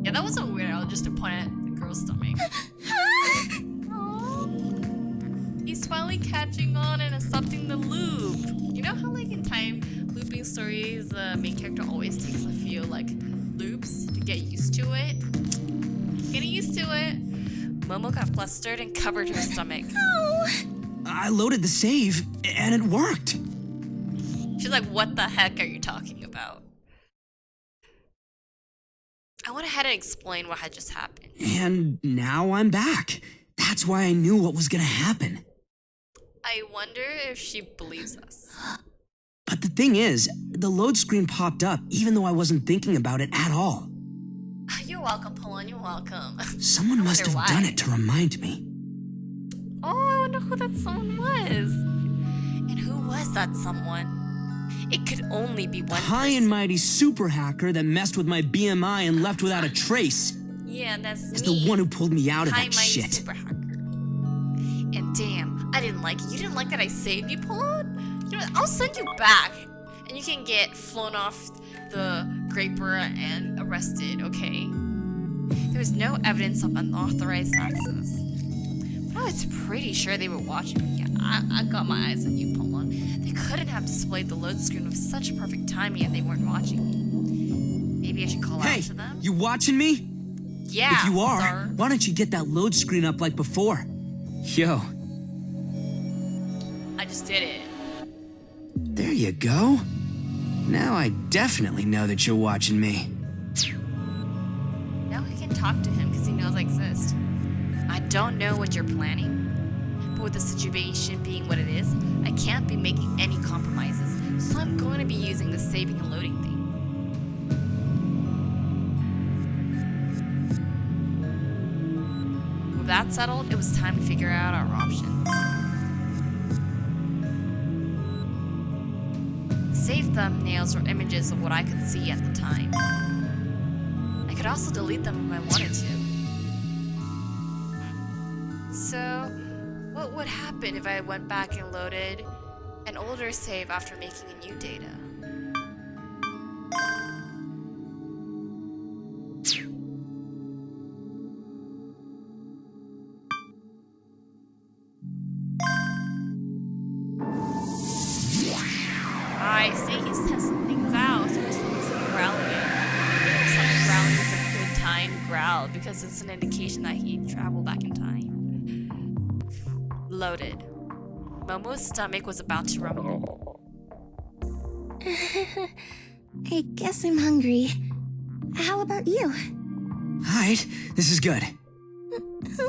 Yeah, that wasn't weird. I was just to point at the girl's stomach. Aww. He's finally catching on and accepting the loop. You know how, like, in time looping stories, the main character always takes a few, like, loops to get used to it? Getting used to it. Momo got flustered and covered her stomach. I loaded the save, and it worked. She's like, what the heck are you talking about? I went ahead and explained what had just happened. And now I'm back. That's why I knew what was gonna happen. I wonder if she believes us. But the thing is, the load screen popped up even though I wasn't thinking about it at all. You're welcome, Polon, you're welcome. Someone must have done it to remind me. Oh, I wonder who that someone was. And who was that someone? It could only be one High and mighty super hacker that messed with my BMI and left without a trace. Yeah, that's Is me. the one who pulled me out of High that mighty shit. super hacker. And damn, I didn't like it. You didn't like that I saved you, Polon? You know what? I'll send you back. And you can get flown off the Graper and arrested, okay? There was no evidence of unauthorized access. But I was pretty sure they were watching me. I got my eyes on you, Polon. They couldn't have displayed the load screen with such perfect timing and they weren't watching me. Maybe I should call out Hey, to them? you watching me? Yeah, If you are, sir. why don't you get that load screen up like before? Yo, I just did it. there you go. Now I definitely know that you're watching me. Now I can talk to him because he knows I exist. I don't know what you're planning, but with the situation being what it is, I can't be making any compromises, so I'm going to be using the saving and loading thing. With that settled, it was time to figure out our options. Save thumbnails or images of what I could see at the time. I could also delete them if I wanted to. So, what would happen if I went back and loaded an older save after making a new data? I see he's testing things out, so there's some growling. Some growling is a good time growl because it's an indication that he traveled back in time. Loaded. Momo's stomach was about to rumble. I guess I'm hungry. How about you? Alright, this is good.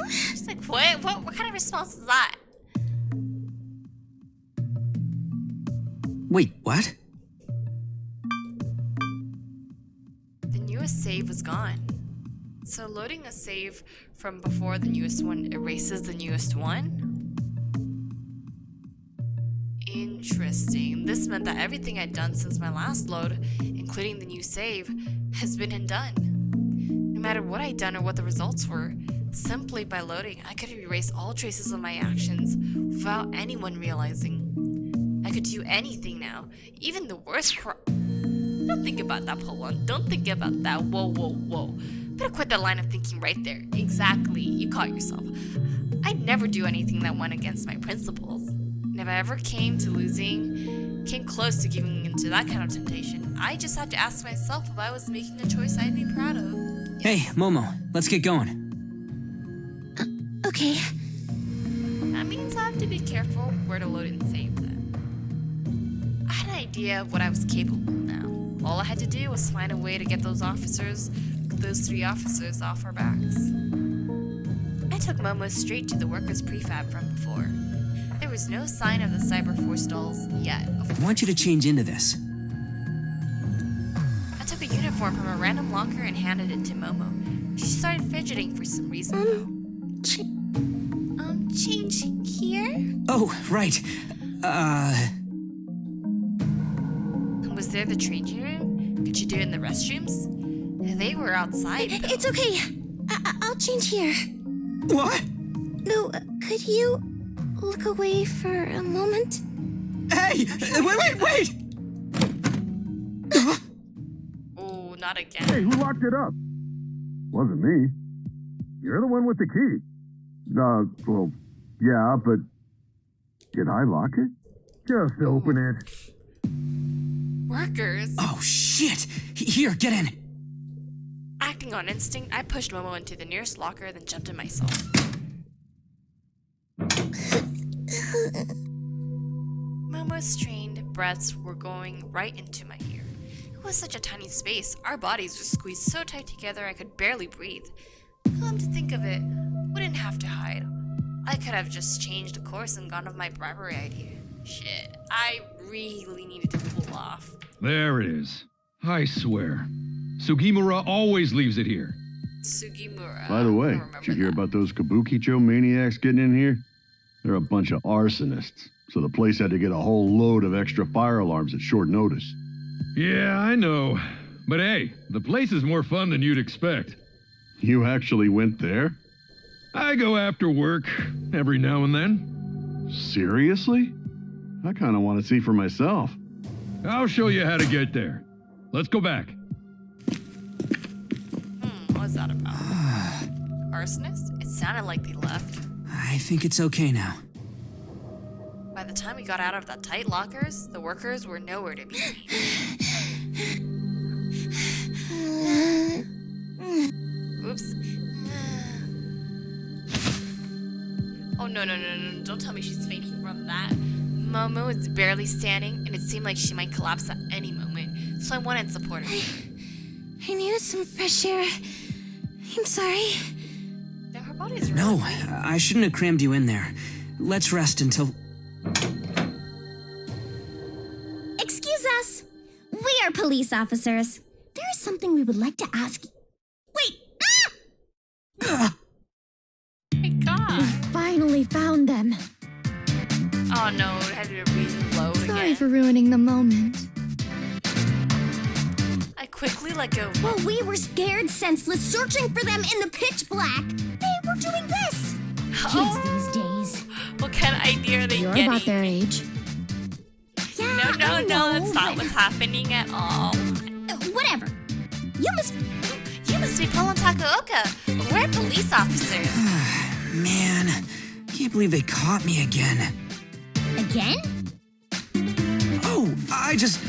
She's like, what kind of response is that? Wait, what? The newest save was gone. So loading a save from before the newest one erases the newest one? Interesting. This meant that everything I'd done since my last load, including the new save, has been undone. No matter what I'd done or what the results were, simply by loading, I could erase all traces of my actions without anyone realizing. I could do anything now, even the worst Don't think about that, Poland. Don't think about that. Whoa. Better quit that line of thinking right there. Exactly. You caught yourself. I'd never do anything that went against my principles. And if I ever came close to giving into that kind of temptation, I just had to ask myself if I was making a choice I'd be proud of. Hey, Momo, let's get going. Okay. That means I have to be careful where to load and save them. I had an idea of what I was capable of now. All I had to do was find a way to get those 3 officers off our backs. I took Momo straight to the workers' prefab from before. There was no sign of the Cyberforce dolls yet. I want you to change into this. I took a uniform from a random locker and handed it to Momo. She started fidgeting for some reason. Change here? Oh, right. Was there the changing room? Could you do it in the restrooms? They were outside. It's okay. I'll change here. What? No, could you look away for a moment? Hey! Wait! Oh, not again. Hey, who locked it up? Wasn't me. You're the one with the key. Well, yeah, but did I lock it? Just open it. Workers? Oh, shit! Here, get in. Acting on instinct, I pushed Momo into the nearest locker, then jumped in myself. Momo's trained breaths were going right into my ear. It was such a tiny space. Our bodies were squeezed so tight together I could barely breathe. Come to think of it, we didn't have to hide. I could have just changed the course and gone with my bribery idea. Shit, I really needed to cool off. There it is. I swear. Sugimura always leaves it here. Sugimura. By the way, did you hear about those Kabukicho maniacs getting in here? They're a bunch of arsonists, so the place had to get a whole load of extra fire alarms at short notice. Yeah, I know. But hey, the place is more fun than you'd expect. You actually went there? I go after work every now and then. Seriously? I kind of want to see for myself. I'll show you how to get there. Let's go back. What was that about? Arsonist? It sounded like they left. I think it's okay now. By the time we got out of the tight lockers, the workers were nowhere to be seen. Whoops. Oh, no. Don't tell me she's fainting from that. Momo was barely standing, and it seemed like she might collapse at any moment, so I wanted to support her. I needed some fresh air. I'm sorry. Now, her body's really No, weak. I shouldn't have crammed you in there. Let's rest until... Excuse us. We are police officers. There is something we would like to ask you. Wait! Ah! My God. Finally found them. Oh no, it had to reload Sorry again. for ruining the moment. I quickly let go. While we were scared, senseless, searching for them in the pitch black, they were doing this. Kids these days. What kind of idea are they You're getting? about their age. Yeah, No, I know, that's not what's happening at all. Whatever. You must be pulling Takaoka. We're police officers. Man, can't believe they caught me again. Again? Oh, I just,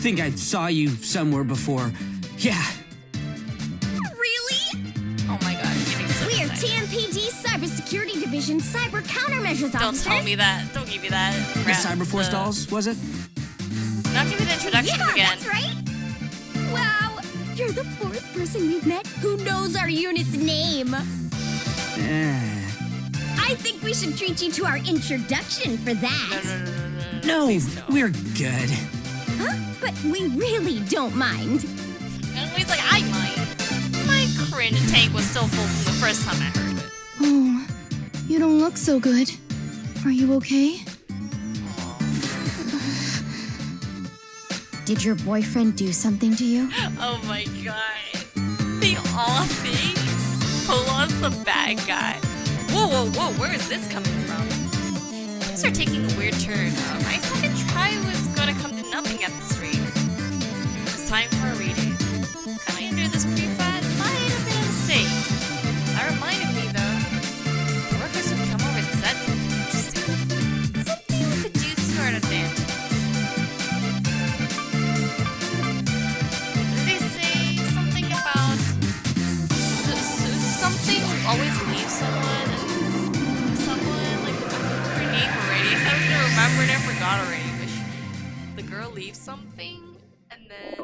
think I saw you somewhere before. Yeah. Really? Oh my God, I'm getting so We are excited. TMPD Cybersecurity Division Cyber Countermeasures Don't Officers. tell me that. Don't give me that. The Cyberforce dolls, was it? Now give me the introductions Yeah, again. that's right. Wow, you're the fourth person we've met who knows our unit's name. I think we should treat you to our introduction for that. No, we're good. Huh? But we really don't mind. And he's like, I might. My cringe tank was still full from the first time I heard it. Oh, you don't look so good. Are you okay? Did your boyfriend do something to you? Oh my God. They all think Polon's the bad guy. Whoa, where is this coming from? Things are taking a weird turn. My second try was gonna come to nothing at this rate. It's time for a reading. Coming into this pre-fat might have been a mistake. That reminded me though, the workers who come over and said something interesting. Something we could use to our advantage. Did they say something about something always leave someone and someone like her name already? I was gonna remember it and I forgot already. But the girl leaves something and then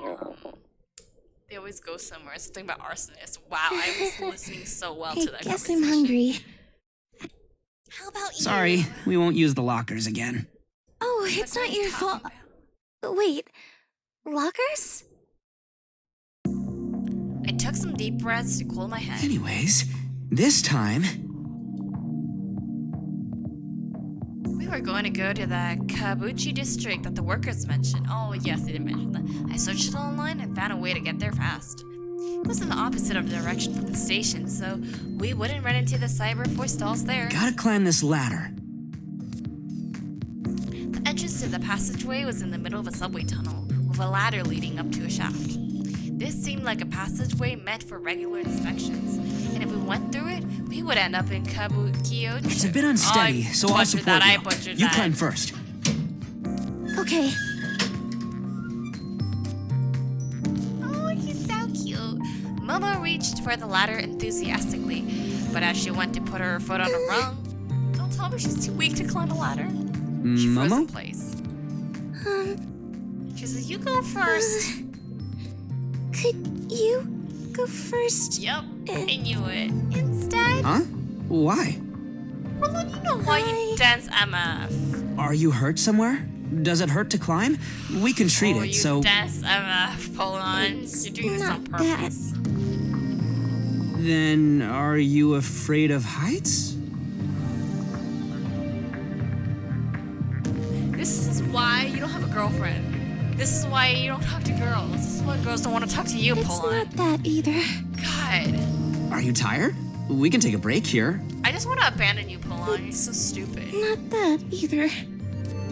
they always go somewhere. Something about arsonist. Wow, I was listening so well to that I guess conversation. I'm hungry. How about you? Sorry, we won't use the lockers again. Oh, it's not your fault. Wait, lockers? I took some deep breaths to cool my head. Anyways, this time... We were going to go to the Kabuchi district that the workers mentioned. Oh, yes, they did mention that. I searched it online and found a way to get there fast. It was in the opposite of the direction from the station, so we wouldn't run into the Cyberforce dolls there. Gotta climb this ladder. The entrance to the passageway was in the middle of a subway tunnel, with a ladder leading up to a shaft. This seemed like a passageway meant for regular inspections, and if we went through it, we would end up in Kabukiyo. It's a bit unsteady, so I'll support I you. butchered You that. climb first. Okay. Oh, he's so cute. Momo reached for the ladder enthusiastically, but as she went to put her foot on a rung, don't tell me she's too weak to climb a ladder. She froze in Momo? place. She says, "You go first." Could you go first? Yep, I knew it. Instead, Huh? Why? well, you know why you dance MF. Are you hurt somewhere? Does it hurt to climb? We can treat Oh, it, you so... dance MF. Hold on, you're doing this on purpose. Then are you afraid of heights? This is why you don't have a girlfriend. This is why you don't talk to girls. This is why girls don't want to talk to you, It's Paula. not that either. God. Are you tired? We can take a break here. I just want to abandon you, Paula. You're so stupid. Not that either.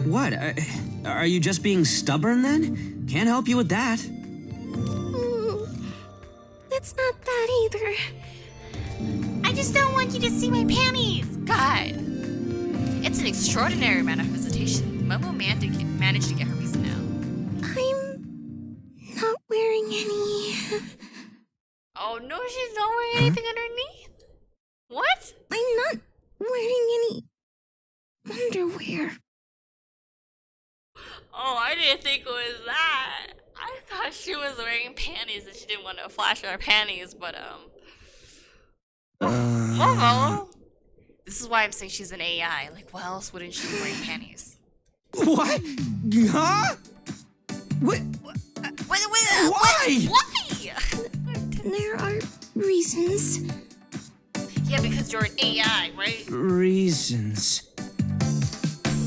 What? Are you just being stubborn then? Can't help you with that. It's not that either. I just don't want you to see my panties. God. It's an extraordinary amount of visitation. Momo managed to get her reason out. I'm not wearing any. Oh, Oh no, she's not wearing anything underneath. What? I'm not wearing any underwear. Oh, I didn't think it was that. I thought she was wearing panties and she didn't want to flash her panties, but Momo. This is why I'm saying she's an AI. Like, why else wouldn't she be wearing panties? What? Huh? What? Why? Why? There are reasons. Yeah, because you're an AI, right? Reasons.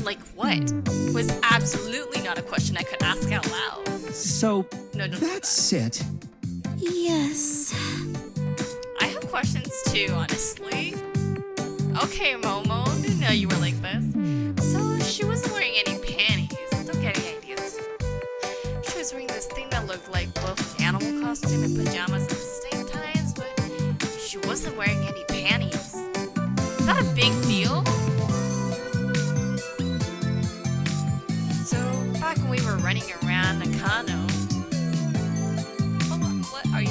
Like what? Was absolutely not a question I could ask out loud. So, No, that's it. Yes. I have questions too, honestly. Okay, Momo, didn't know you were like this. So she wasn't wearing any panties. Don't get any ideas. She was wearing this thing that looked like both an animal costume and pajamas at the same time, but she wasn't wearing any panties. Is that a big deal? So back when we were running around Nakano. What are you?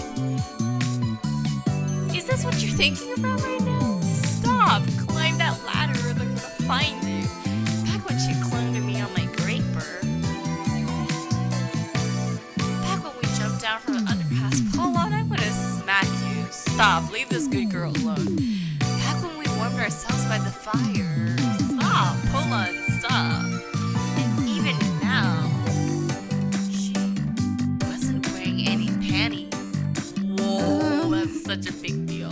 Is this what you're thinking about right now? Stop! Climb that ladder or they're gonna find you. Back when she clung to me on my graper. Back when we jumped down from the underpass, Paul on, I would have smacked you. Stop, leave this good girl alone. Back when we warmed ourselves by the fire. Stop, pull on, stop. And even now, she wasn't wearing any panties. Whoa, that's such a big deal.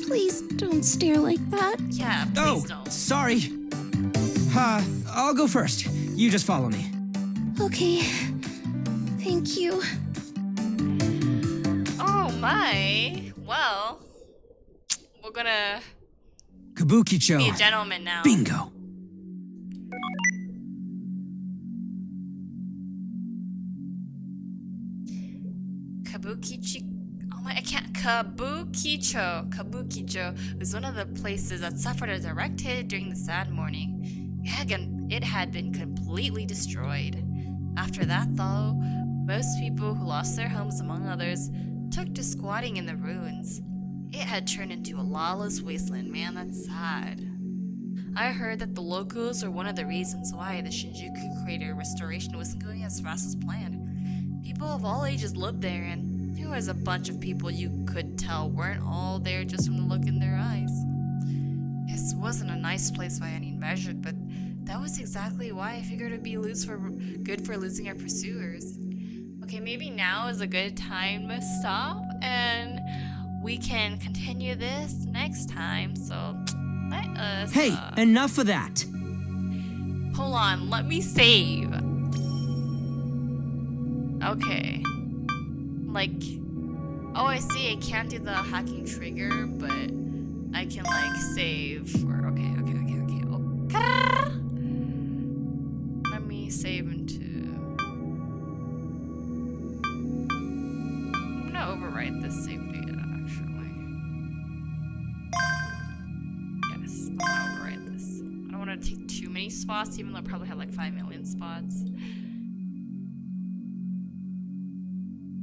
Please don't stare like that. Yeah, please don't. Sorry. I'll go first. You just follow me. Okay. Thank you. Oh my. Well, we're gonna Kabukicho. be a gentleman now. Bingo. Kabukicho was one of the places that suffered a direct hit during the sad morning. It had been completely destroyed. After that, though, most people who lost their homes, among others, took to squatting in the ruins. It had turned into a lawless wasteland, man, that's sad. I heard that the locals are one of the reasons why the Shinjuku crater restoration wasn't going as fast as planned. People of all ages lived there, and there was a bunch of people you could tell weren't all there just from the look in their eyes. This wasn't a nice place by any measure, but that was exactly why I figured it'd be good for losing our pursuers. Okay, maybe now is a good time to stop, and we can continue this next time, so let us... Hey, enough of that. Hold on, let me save. Okay. Like, oh, I see, I can't do the hacking trigger, but I can, like, save for, okay. Oh, let me save into... I'm gonna overwrite this save data, actually. Yes, I'm gonna overwrite this. I don't want to take too many spots, even though I probably have like 5 million spots.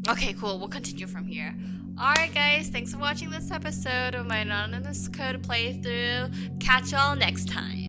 Okay, cool. We'll continue from here. Alright guys, thanks for watching this episode of my Anonymous Code playthrough. Catch y'all next time.